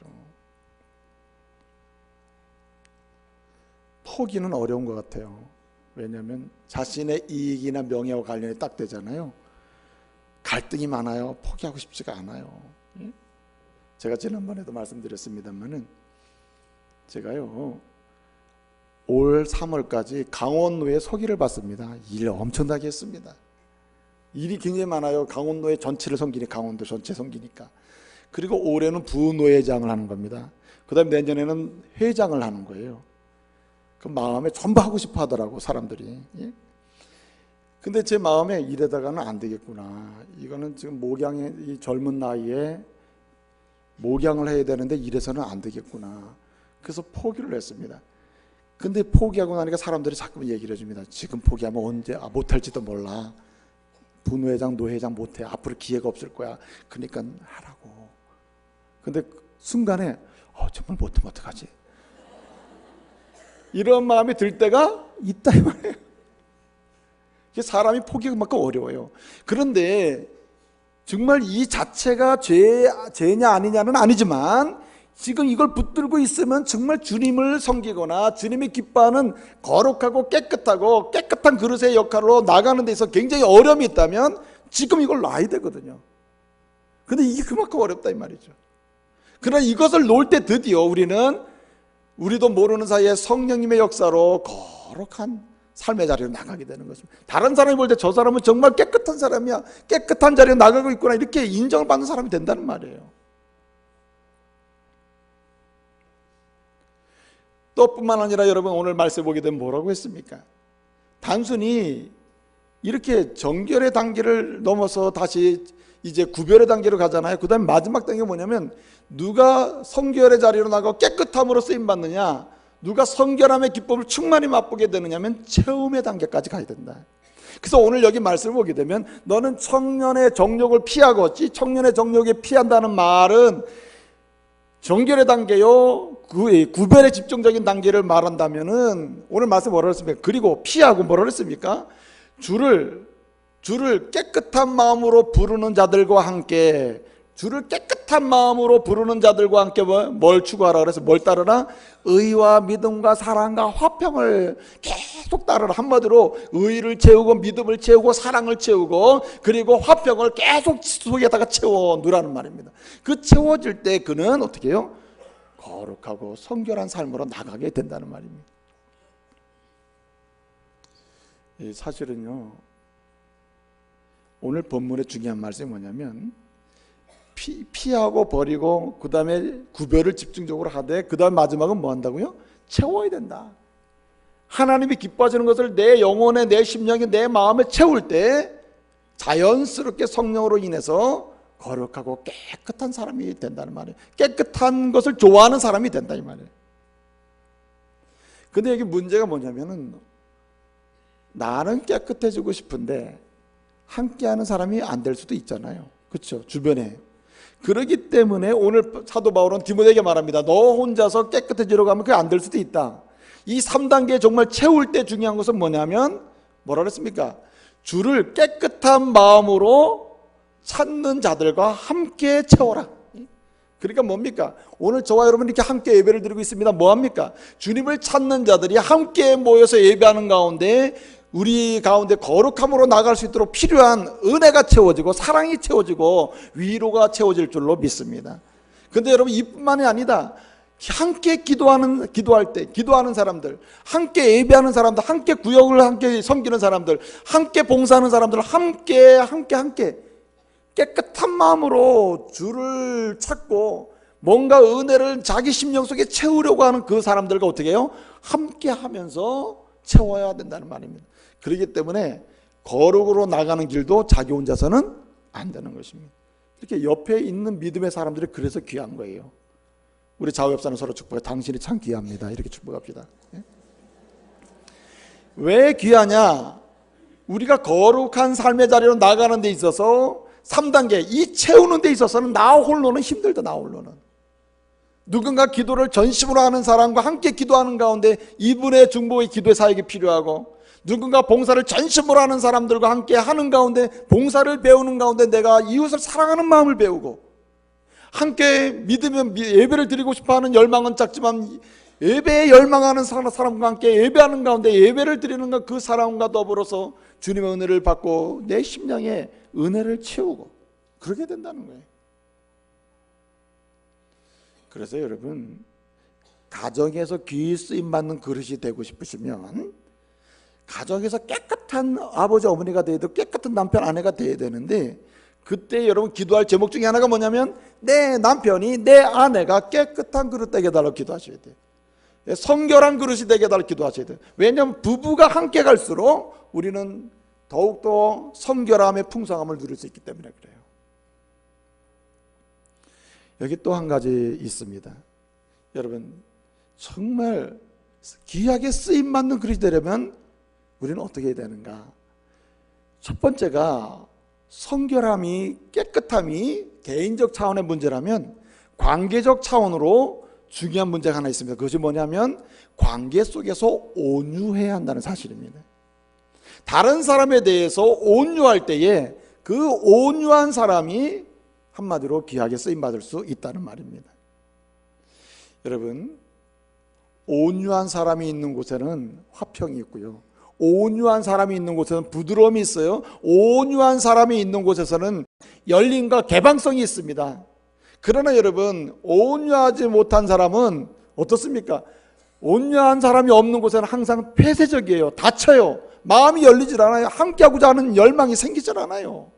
포기는 어려운 것 같아요. 왜냐하면 자신의 이익이나 명예와 관련이 딱 되잖아요. 갈등이 많아요. 포기하고 싶지가 않아요. 제가 지난번에도 말씀드렸습니다만은 제가요, 올 3월까지 강원노에 서기를 받습니다. 일 엄청나게 했습니다. 일이 굉장히 많아요. 강원노의 전체를 섬기니, 강원도 전체 섬기니까. 그리고 올해는 부노회장을 하는 겁니다. 그 다음에 내년에는 회장을 하는 거예요. 그 마음에 전부 하고 싶어 하더라고 사람들이. 근데 제 마음에 이래다가는 안 되겠구나. 이거는 지금 이 젊은 나이에 목양을 해야 되는데 이래서는 안 되겠구나. 그래서 포기를 했습니다. 근데 포기하고 나니까 사람들이 자꾸 얘기를 해줍니다. 지금 포기하면 언제 못할지도 몰라. 부회장, 노회장 못해. 앞으로 기회가 없을 거야. 그러니까 하라고. 근데 순간에 정말 못하면 어떡하지? 이런 마음이 들 때가 있다 이 말이에요. 사람이 포기하기 만큼 어려워요. 그런데 정말 이 자체가 죄냐 아니냐는 아니지만 지금 이걸 붙들고 있으면 정말 주님을 섬기거나 주님이 기뻐하는 거룩하고 깨끗한 그릇의 역할로 나가는 데 있어서 굉장히 어려움이 있다면 지금 이걸 놔야 되거든요. 근데 이게 그만큼 어렵다 이 말이죠. 그러나 이것을 놓을 때 드디어 우리도 모르는 사이에 성령님의 역사로 거룩한 삶의 자리로 나가게 되는 것입니다. 다른 사람이 볼 때 저 사람은 정말 깨끗한 사람이야, 깨끗한 자리에 나가고 있구나, 이렇게 인정을 받는 사람이 된다는 말이에요. 또 뿐만 아니라 여러분 오늘 말씀 보게 되면 뭐라고 했습니까? 단순히 이렇게 정결의 단계를 넘어서 다시 이제 구별의 단계로 가잖아요. 그 다음에 마지막 단계가 뭐냐면 누가 성결의 자리로 나가고 깨끗함으로 쓰임받느냐, 누가 성결함의 기쁨을 충만히 맛보게 되느냐면 체험의 단계까지 가야 된다. 그래서 오늘 여기 말씀을 보게 되면 너는 청년의 정욕을 피하고, 청년의 정욕에 피한다는 말은 정결의 단계요, 구별의 집중적인 단계를 말한다면은 오늘 말씀 뭐라 그랬습니까? 그리고 피하고 뭐라 그랬습니까? 주를 깨끗한 마음으로 부르는 자들과 함께, 주를 깨끗한 마음으로 부르는 자들과 함께 뭘 추구하라 그래서 뭘 따르라? 의와 믿음과 사랑과 화평을 계속 따르라. 한마디로 의를 채우고 믿음을 채우고 사랑을 채우고 그리고 화평을 계속 속에다가 채워 누라는 말입니다. 그 채워질 때 그는 어떻게 해요? 거룩하고 성결한 삶으로 나가게 된다는 말입니다. 사실은요, 오늘 본문의 중요한 말씀이 뭐냐면 피하고 버리고 그 다음에 구별을 집중적으로 하되 그 다음 마지막은 뭐 한다고요? 채워야 된다. 하나님이 기뻐하시는 것을 내 영혼에, 내 심령에, 내 마음에 채울 때 자연스럽게 성령으로 인해서 거룩하고 깨끗한 사람이 된다는 말이에요. 깨끗한 것을 좋아하는 사람이 된다 이 말이에요. 근데 여기 문제가 뭐냐면은 나는 깨끗해지고 싶은데 함께하는 사람이 안 될 수도 있잖아요. 그렇죠? 주변에. 그렇기 때문에 오늘 사도 바울은 디모데에게 말합니다. 너 혼자서 깨끗해지려고 하면 그게 안 될 수도 있다. 이 3단계 정말 채울 때 중요한 것은 뭐냐면 뭐라 그랬습니까? 주를 깨끗한 마음으로 찾는 자들과 함께 채워라. 그러니까 뭡니까? 오늘 저와 여러분 이렇게 함께 예배를 드리고 있습니다. 뭐합니까? 주님을 찾는 자들이 함께 모여서 예배하는 가운데 우리 가운데 거룩함으로 나갈 수 있도록 필요한 은혜가 채워지고 사랑이 채워지고 위로가 채워질 줄로 믿습니다. 그런데 여러분 이뿐만이 아니다. 함께 기도할 때 기도하는 사람들, 함께 예배하는 사람들, 함께 구역을 함께 섬기는 사람들, 함께 봉사하는 사람들, 함께 깨끗한 마음으로 주를 찾고 뭔가 은혜를 자기 심령 속에 채우려고 하는 그 사람들과 어떻게 해요? 함께 하면서 채워야 된다는 말입니다. 그렇기 때문에 거룩으로 나가는 길도 자기 혼자서는 안 되는 것입니다. 이렇게 옆에 있는 믿음의 사람들이 그래서 귀한 거예요. 우리 좌우 옆 사람 서로 축복해. 당신이 참 귀합니다. 이렇게 축복합시다. 왜 귀하냐? 우리가 거룩한 삶의 자리로 나가는 데 있어서 3단계 이 채우는 데 있어서는 나 홀로는 힘들다. 나 홀로는 누군가 기도를 전심으로 하는 사람과 함께 기도하는 가운데 이분의 중보의 기도의 사역이 필요하고, 누군가 봉사를 전심으로 하는 사람들과 함께 하는 가운데 봉사를 배우는 가운데 내가 이웃을 사랑하는 마음을 배우고, 함께 믿으면 예배를 드리고 싶어하는 열망은 작지만 예배에 열망하는 사람과 함께 예배하는 가운데 예배를 드리는 그 사람과 더불어서 주님의 은혜를 받고 내 심령에 은혜를 채우고 그러게 된다는 거예요. 그래서 여러분, 가정에서 귀히 쓰임받는 그릇이 되고 싶으시면 가정에서 깨끗한 아버지 어머니가 돼야 되고 깨끗한 남편 아내가 돼야 되는데, 그때 여러분 기도할 제목 중에 하나가 뭐냐면 내 남편이 내 아내가 깨끗한 그릇 되게 해달라고 기도하셔야 돼요. 성결한 그릇이 되게 해달라고 기도하셔야 돼요. 왜냐하면 부부가 함께 갈수록 우리는 더욱더 성결함의 풍성함을 누릴 수 있기 때문에 그래요. 여기 또 한 가지 있습니다. 여러분, 정말 귀하게 쓰임받는 그릇이 되려면 우리는 어떻게 해야 되는가? 첫 번째가 성결함이, 깨끗함이 개인적 차원의 문제라면 관계적 차원으로 중요한 문제가 하나 있습니다. 그것이 뭐냐면 관계 속에서 온유해야 한다는 사실입니다. 다른 사람에 대해서 온유할 때에 그 온유한 사람이 한마디로 귀하게 쓰임받을 수 있다는 말입니다. 여러분, 온유한 사람이 있는 곳에는 화평이 있고요, 온유한 사람이 있는 곳에는 부드러움이 있어요. 온유한 사람이 있는 곳에서는 열림과 개방성이 있습니다. 그러나 여러분, 온유하지 못한 사람은 어떻습니까? 온유한 사람이 없는 곳에는 항상 폐쇄적이에요. 닫혀요. 마음이 열리질 않아요. 함께하고자 하는 열망이 생기질 않아요.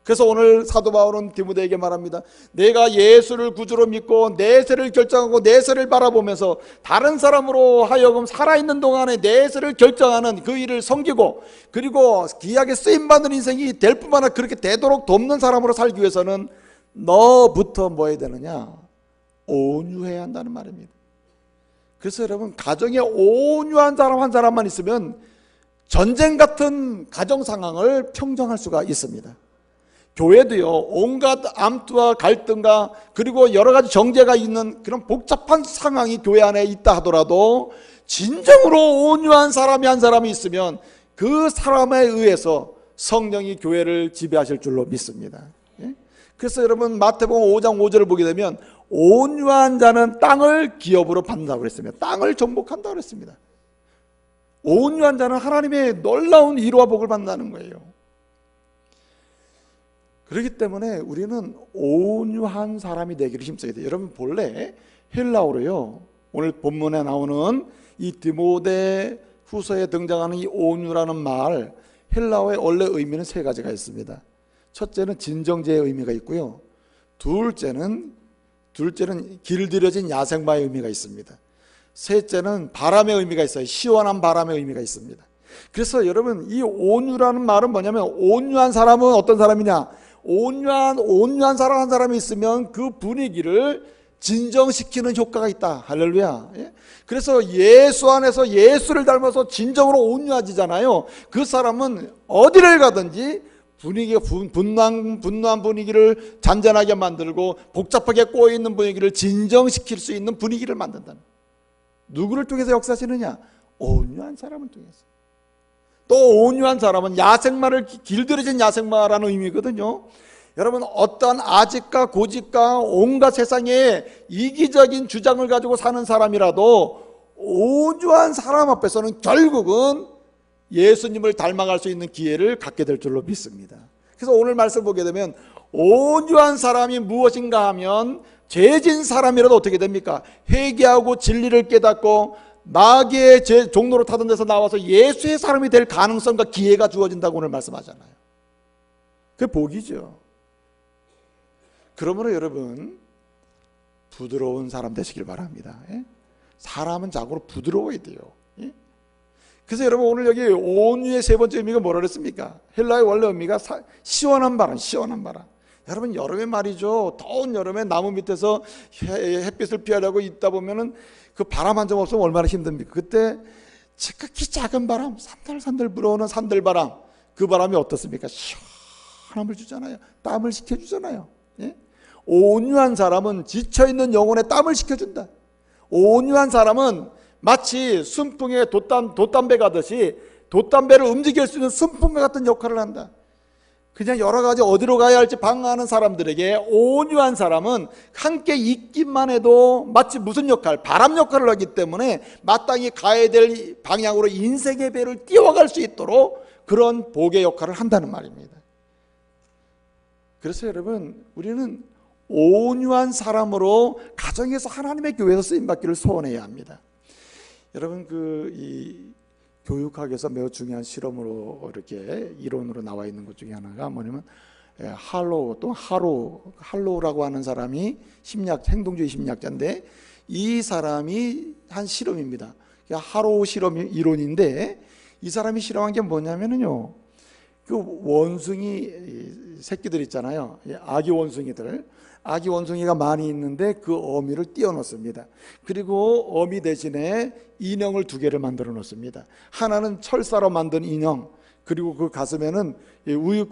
그래서 오늘 사도 바울은 디모데에게 말합니다. 내가 예수를 구주로 믿고 내세를 결정하고 내세를 바라보면서 다른 사람으로 하여금 살아있는 동안에 내세를 결정하는 그 일을 섬기고, 그리고 귀하게 쓰임받는 인생이 될 뿐만 아니라 그렇게 되도록 돕는 사람으로 살기 위해서는 너부터 뭐 해야 되느냐? 온유해야 한다는 말입니다. 그래서 여러분, 가정에 온유한 사람 한 사람만 있으면 전쟁 같은 가정 상황을 평정할 수가 있습니다. 교회도요, 온갖 암투와 갈등과 그리고 여러 가지 정죄가 있는 그런 복잡한 상황이 교회 안에 있다 하더라도 진정으로 온유한 사람이 한 사람이 있으면 그 사람에 의해서 성령이 교회를 지배하실 줄로 믿습니다. 그래서 여러분, 마태복음 5장 5절을 보게 되면 온유한 자는 땅을 기업으로 받는다고 그랬습니다. 땅을 정복한다고 그랬습니다. 온유한 자는 하나님의 놀라운 위로와 복을 받는다는 거예요. 그렇기 때문에 우리는 온유한 사람이 되기를 힘써야 돼요. 여러분, 본래 헬라어로요, 오늘 본문에 나오는 이 디모데 후서에 등장하는 이 온유라는 말, 헬라어의 원래 의미는 세 가지가 있습니다. 첫째는 진정제의 의미가 있고요, 둘째는 길들여진 야생마의 의미가 있습니다. 셋째는 바람의 의미가 있어요. 시원한 바람의 의미가 있습니다. 그래서 여러분, 이 온유라는 말은 뭐냐면, 온유한 사람은 어떤 사람이냐? 온유한 사람 한 사람이 있으면 그 분위기를 진정시키는 효과가 있다. 할렐루야. 그래서 예수 안에서 예수를 닮아서 진정으로 온유해지잖아요. 그 사람은 어디를 가든지 분위기가 분노한 분위기를 잔잔하게 만들고 복잡하게 꼬여있는 분위기를 진정시킬 수 있는 분위기를 만든다는. 누구를 통해서 역사하시느냐? 온유한 사람을 통해서. 또 온유한 사람은 야생마를 길들여진 야생마라는 의미거든요. 여러분, 어떠한 아집과 고집과 온갖 세상의 이기적인 주장을 가지고 사는 사람이라도 온유한 사람 앞에서는 결국은 예수님을 닮아갈 수 있는 기회를 갖게 될 줄로 믿습니다. 그래서 오늘 말씀 보게 되면 온유한 사람이 무엇인가 하면 죄진 사람이라도 어떻게 됩니까? 회개하고 진리를 깨닫고 마귀의 종로로 타던 데서 나와서 예수의 사람이 될 가능성과 기회가 주어진다고 오늘 말씀하잖아요. 그게 복이죠. 그러므로 여러분, 부드러운 사람 되시길 바랍니다. 사람은 자고로 부드러워야 돼요. 그래서 여러분, 오늘 여기 온유의 세 번째 의미가 뭐라 그랬습니까? 헬라의 원래 의미가 시원한 바람, 시원한 바람. 여러분, 여름에 말이죠, 더운 여름에 나무 밑에서 햇빛을 피하려고 있다 보면은 그 바람 한 점 없으면 얼마나 힘듭니까? 그때 지극히 작은 바람, 산들산들 불어오는 산들바람, 그 바람이 어떻습니까? 시원함을 주잖아요. 땀을 식혀주잖아요. 온유한 사람은 지쳐있는 영혼에 땀을 식혀준다. 온유한 사람은 마치 순풍에 돛담배 가듯이 돛담배를 움직일 수 있는 순풍과 같은 역할을 한다. 그냥 여러 가지 어디로 가야 할지 방황하는 사람들에게 온유한 사람은 함께 있기만 해도 마치 무슨 역할? 바람 역할을 하기 때문에 마땅히 가야 될 방향으로 인생의 배를 띄워갈 수 있도록 그런 복의 역할을 한다는 말입니다. 그래서 여러분, 우리는 온유한 사람으로 가정에서 하나님의 교회에서 쓰임받기를 소원해야 합니다. 여러분, 이 교육학에서 매우 중요한 실험으로 이렇게 이론으로 나와 있는 것 중에 하나가 뭐냐면 할로우라고 하는 사람이 행동주의 심리학자인데, 이 사람이 한 실험입니다. 할로우 실험 이론인데, 이 사람이 실험한 게 뭐냐면요, 그 원숭이 새끼들 있잖아요. 아기 원숭이가 많이 있는데 그 어미를 띄워놓습니다. 그리고 어미 대신에 인형을 2개를 만들어 놓습니다. 하나는 철사로 만든 인형, 그리고 그 가슴에는 이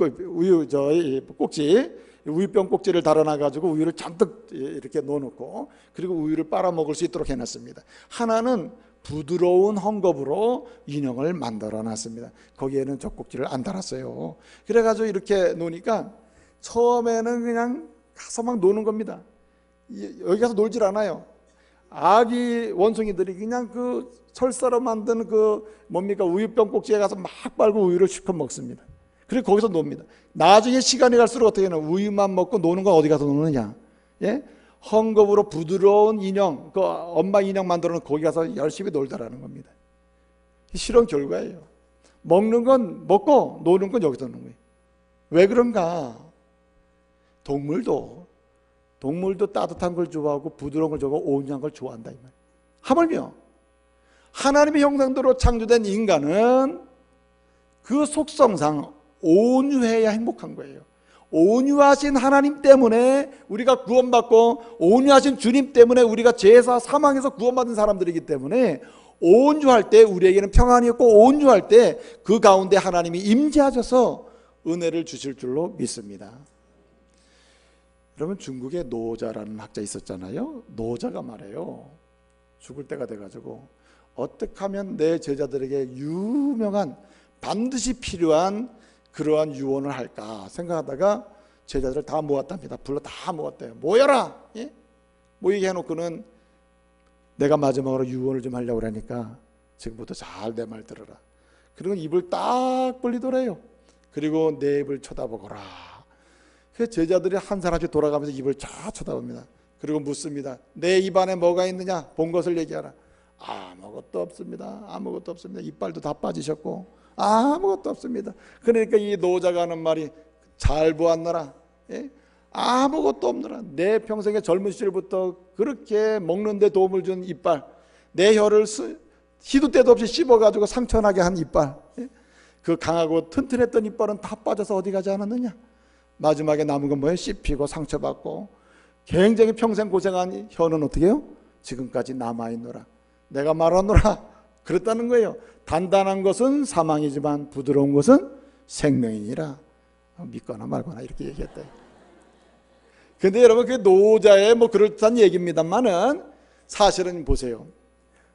꼭지, 우유병 꼭지를 달아놔가지고 우유를 잔뜩 이렇게 넣어놓고, 그리고 우유를 빨아먹을 수 있도록 해놨습니다. 하나는 부드러운 헝겊으로 인형을 만들어 놨습니다. 거기에는 젖꼭지를 안 달았어요. 그래가지고 이렇게 놓으니까 처음에는 그냥 가서 막 노는 겁니다. 여기 가서 놀질 않아요. 아기 원숭이들이 그냥 그 철사로 만든 우유병 꼭지에 가서 막 빨고 우유를 실컷 먹습니다. 그리고 거기서 놉니다. 나중에 시간이 갈수록 어떻게 하냐, 우유만 먹고 노는 건 어디 가서 노느냐, 헝겊으로 부드러운 인형, 그 엄마 인형 만들어 놓은 거기 가서 열심히 놀더라는 겁니다. 실험 결과예요. 먹는 건 먹고 노는 건 여기서 노는 거예요. 왜 그런가? 동물도 따뜻한 걸 좋아하고 부드러운 걸 좋아하고 온유한 걸 좋아한다 이 말이에요. 하물며 하나님의 형상대로 창조된 인간은 그 속성상 온유해야 행복한 거예요. 온유하신 하나님 때문에 우리가 구원받고, 온유하신 주님 때문에 우리가 죄에서 사망에서 구원받은 사람들이기 때문에, 온유할 때 우리에게는 평안이 있고, 온유할 때 그 가운데 하나님이 임재하셔서 은혜를 주실 줄로 믿습니다. 여러분, 중국에 노자라는 학자 있었잖아요. 노자가 말해요. 죽을 때가 돼가지고 어떻게 하면 내 제자들에게 유명한, 반드시 필요한 그러한 유언을 할까 생각하다가 제자들을 다 모았답니다. 불러 다 모았대요. 모여라! 모이게 해놓고는 내가 마지막으로 유언을 좀 하려고 그러니까 지금부터 잘 내 말 들어라. 그리고 입을 딱 벌리더래요. 그리고 내 입을 쳐다보거라. 그 제자들이 한 사람씩 돌아가면서 입을 쫙 쳐다봅니다. 그리고 묻습니다. 내 입 안에 뭐가 있느냐? 본 것을 얘기하라. 아무것도 없습니다. 아무것도 없습니다. 이빨도 다 빠지셨고 아무것도 없습니다. 그러니까 이 노자가 하는 말이, 잘 보았노라. 아무것도 없노라. 내 평생의 젊은 시절부터 그렇게 먹는 데 도움을 준 이빨, 내 혀를 시도 때도 없이 씹어가지고 상처나게 한 이빨, 그 강하고 튼튼했던 이빨은 다 빠져서 어디 가지 않았느냐. 마지막에 남은 건 뭐예요? 씹히고 상처받고 굉장히 평생 고생한 혀는 어떻게 해요? 지금까지 남아있노라. 내가 말하노라. 그랬다는 거예요. 단단한 것은 사망이지만 부드러운 것은 생명이니라. 믿거나 말거나 이렇게 얘기했다. 근데 여러분, 그 노자의 그럴듯한 얘기입니다만은 사실은 보세요.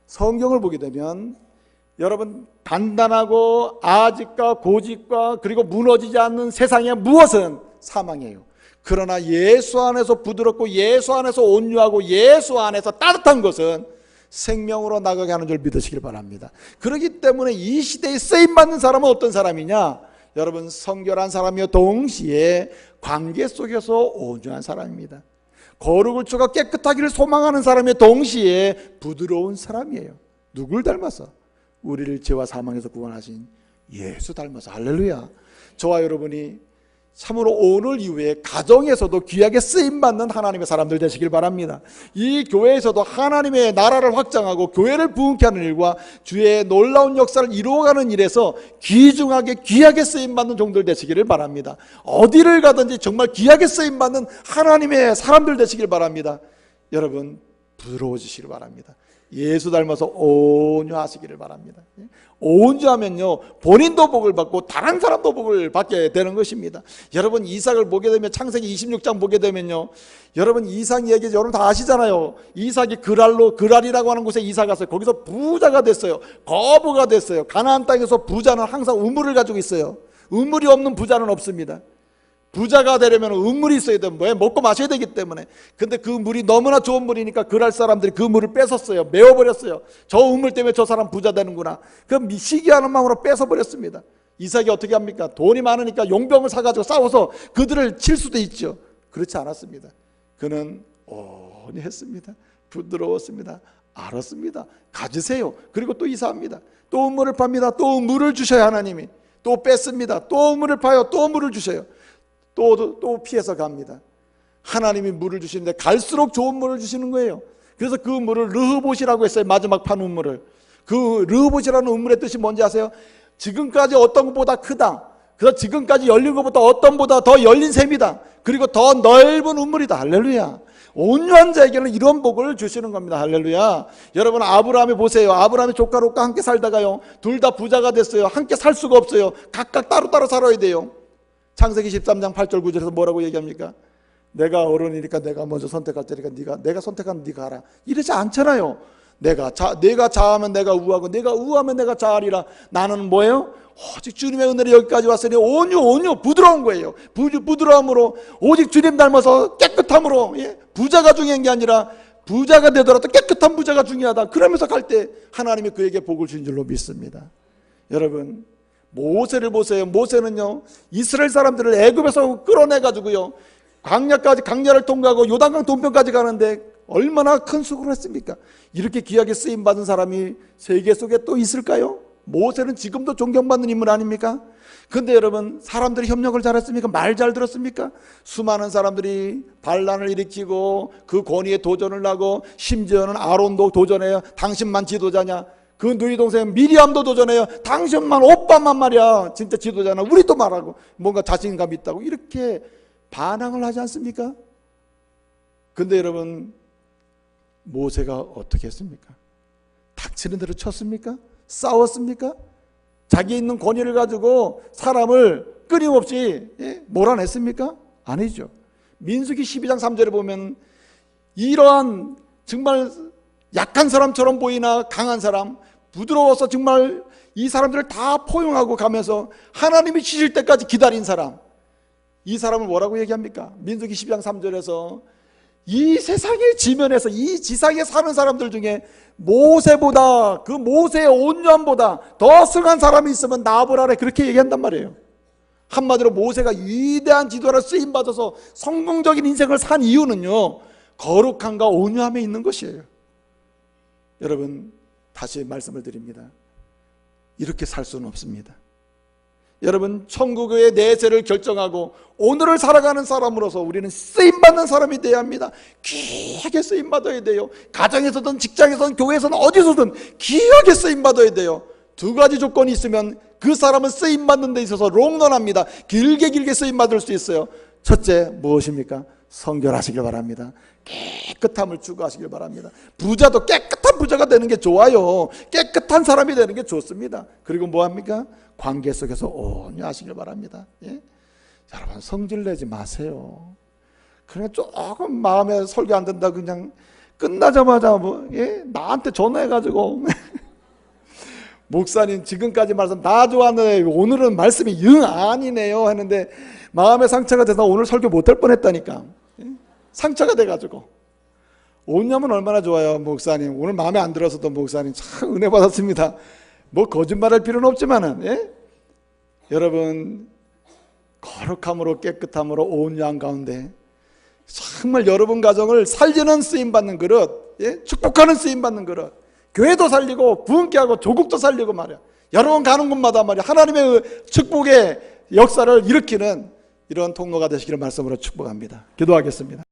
성경을 보게 되면 여러분, 단단하고 아직과 고집과 그리고 무너지지 않는 세상의 무엇은 사망이에요. 그러나 예수 안에서 부드럽고 예수 안에서 온유하고 예수 안에서 따뜻한 것은 생명으로 나가게 하는 줄 믿으시길 바랍니다. 그렇기 때문에 이 시대에 쓰임받는 사람은 어떤 사람이냐? 여러분, 성결한 사람이요 동시에 관계 속에서 온유한 사람입니다. 거룩을 주가 깨끗하기를 소망하는 사람이요 동시에 부드러운 사람이에요. 누굴 닮아서? 우리를 죄와 사망에서 구원하신 예수 닮아서. 할렐루야. 저와 여러분이 참으로 오늘 이후에 가정에서도 귀하게 쓰임받는 하나님의 사람들 되시길 바랍니다. 이 교회에서도 하나님의 나라를 확장하고 교회를 부흥케 하는 일과 주의 놀라운 역사를 이루어가는 일에서 귀중하게 귀하게 쓰임받는 종들 되시기를 바랍니다. 어디를 가든지 정말 귀하게 쓰임받는 하나님의 사람들 되시길 바랍니다. 여러분, 부드러워지시길 바랍니다. 예수 닮아서 온유하시기를 바랍니다. 온유하면요, 본인도 복을 받고 다른 사람도 복을 받게 되는 것입니다. 여러분, 이삭을 보게 되면, 창세기 26장 보게 되면요, 여러분 이삭 얘기 여러분 다 아시잖아요. 이삭이 그랄이라고 하는 곳에 이사 갔어요. 거기서 부자가 됐어요. 거부가 됐어요. 가나안 땅에서 부자는 항상 우물을 가지고 있어요. 우물이 없는 부자는 없습니다. 부자가 되려면 우물이 있어야 돼요. 왜? 먹고 마셔야 되기 때문에. 근데 그 물이 너무나 좋은 물이니까 그랄 사람들이 그 물을 뺏었어요. 메워버렸어요. 저 우물 때문에 저 사람 부자 되는구나. 그럼 시기하는 마음으로 뺏어버렸습니다. 이삭이 어떻게 합니까? 돈이 많으니까 용병을 사가지고 싸워서 그들을 칠 수도 있죠. 그렇지 않았습니다. 그는 온유했습니다. 부드러웠습니다. 알았습니다. 가지세요. 그리고 또 이사합니다. 또 우물을 팝니다. 또 물을 주셔야 하나님이. 또 뺐습니다. 또 우물을 파요. 또 물을 주셔요. 또 피해서 갑니다. 하나님이 물을 주시는데 갈수록 좋은 물을 주시는 거예요. 그래서 그 물을 르흐봇이라고 했어요. 마지막 판 우물을. 그 르흐봇이라는 우물의 뜻이 뭔지 아세요? 지금까지 어떤 것보다 크다. 그래서 지금까지 열린 것보다 어떤 보다 더 열린 셈이다. 그리고 더 넓은 우물이다. 할렐루야. 온유한 자에게는 이런 복을 주시는 겁니다. 할렐루야. 여러분, 아브라함이 보세요. 아브라함이 조카 롯과 함께 살다가요, 둘 다 부자가 됐어요. 함께 살 수가 없어요. 각각 따로따로 살아야 돼요. 창세기 13장 8절 9절에서 뭐라고 얘기합니까? 내가 어른이니까 내가 먼저 선택할 테니까 내가 선택하면 네가 하라. 이러지 않잖아요. 내가 자하면 내가 우하고 내가 우하면 내가 자하리라. 나는 뭐예요? 오직 주님의 은혜로 여기까지 왔으니 온유 부드러운 거예요. 부드러움으로, 오직 주님 닮아서 깨끗함으로, 부자가 중요한 게 아니라 부자가 되더라도 깨끗한 부자가 중요하다. 그러면서 갈 때 하나님이 그에게 복을 주신 줄로 믿습니다. 여러분, 모세를 보세요. 모세는요, 이스라엘 사람들을 애굽에서 끌어내가지고요, 강야를 통과하고 요단강 동편까지 가는데 얼마나 큰 수고를 했습니까? 이렇게 귀하게 쓰임받은 사람이 세계 속에 또 있을까요? 모세는 지금도 존경받는 인물 아닙니까? 근데 여러분, 사람들이 협력을 잘했습니까? 말 잘 들었습니까? 수많은 사람들이 반란을 일으키고 그 권위에 도전을 하고, 심지어는 아론도 도전해요. 당신만 지도자냐? 그 누이 동생 미리암도 도전해요. 당신만, 오빠만 말이야 진짜 지도자나? 우리도 말하고 뭔가 자신감 있다고 이렇게 반항을 하지 않습니까? 근데 여러분, 모세가 어떻게 했습니까? 닥치는 대로 쳤습니까? 싸웠습니까? 자기 있는 권위를 가지고 사람을 끊임없이 몰아냈습니까? 아니죠. 민수기 12장 3절에 보면 이러한 정말 약한 사람처럼 보이나 강한 사람, 부드러워서 정말 이 사람들을 다 포용하고 가면서 하나님이 치실 때까지 기다린 사람, 이 사람을 뭐라고 얘기합니까? 민수기 12장 3절에서 이 세상의 지면에서 이 지상에 사는 사람들 중에 모세보다, 그 모세의 온유함보다 더 승한 사람이 있으면 나아보라래, 그렇게 얘기한단 말이에요. 한마디로 모세가 위대한 지도자로 쓰임받아서 성공적인 인생을 산 이유는요, 거룩함과 온유함에 있는 것이에요. 여러분, 다시 말씀을 드립니다. 이렇게 살 수는 없습니다. 여러분, 천국의 내세를 결정하고 오늘을 살아가는 사람으로서 우리는 쓰임받는 사람이 되어야 합니다. 귀하게 쓰임받아야 돼요. 가정에서든 직장에서든 교회에서든 어디서든 귀하게 쓰임받아야 돼요. 두 가지 조건이 있으면 그 사람은 쓰임받는 데 있어서 롱런합니다. 길게 쓰임받을 수 있어요. 첫째, 무엇입니까? 성결하시길 바랍니다. 깨끗함을 추구하시길 바랍니다. 부자도 깨끗한 부자가 되는 게 좋아요. 깨끗한 사람이 되는 게 좋습니다. 그리고 뭐합니까? 관계 속에서 온유하시길 바랍니다. 여러분, 성질 내지 마세요. 그냥 조금 마음에 설교 안 된다 그냥 끝나자마자 나한테 전화해가지고 목사님 지금까지 말씀 다 좋았는데 오늘은 말씀이 영 아니네요 했는데 마음에 상처가 돼서 오늘 설교 못할 뻔했다니까. 상처가 돼가지고. 온유하면 얼마나 좋아요. 목사님 오늘 마음에 안 들어서도 목사님 참 은혜 받았습니다. 뭐 거짓말할 필요는 없지만은 여러분, 거룩함으로 깨끗함으로 온유한 가운데 정말 여러분 가정을 살리는 쓰임받는 그릇, 축복하는 쓰임받는 그릇, 교회도 살리고 부흥케 하고 조국도 살리고 말이야, 여러분 가는 곳마다 말이야 하나님의 축복의 역사를 일으키는 이런 통로가 되시기를 말씀으로 축복합니다. 기도하겠습니다.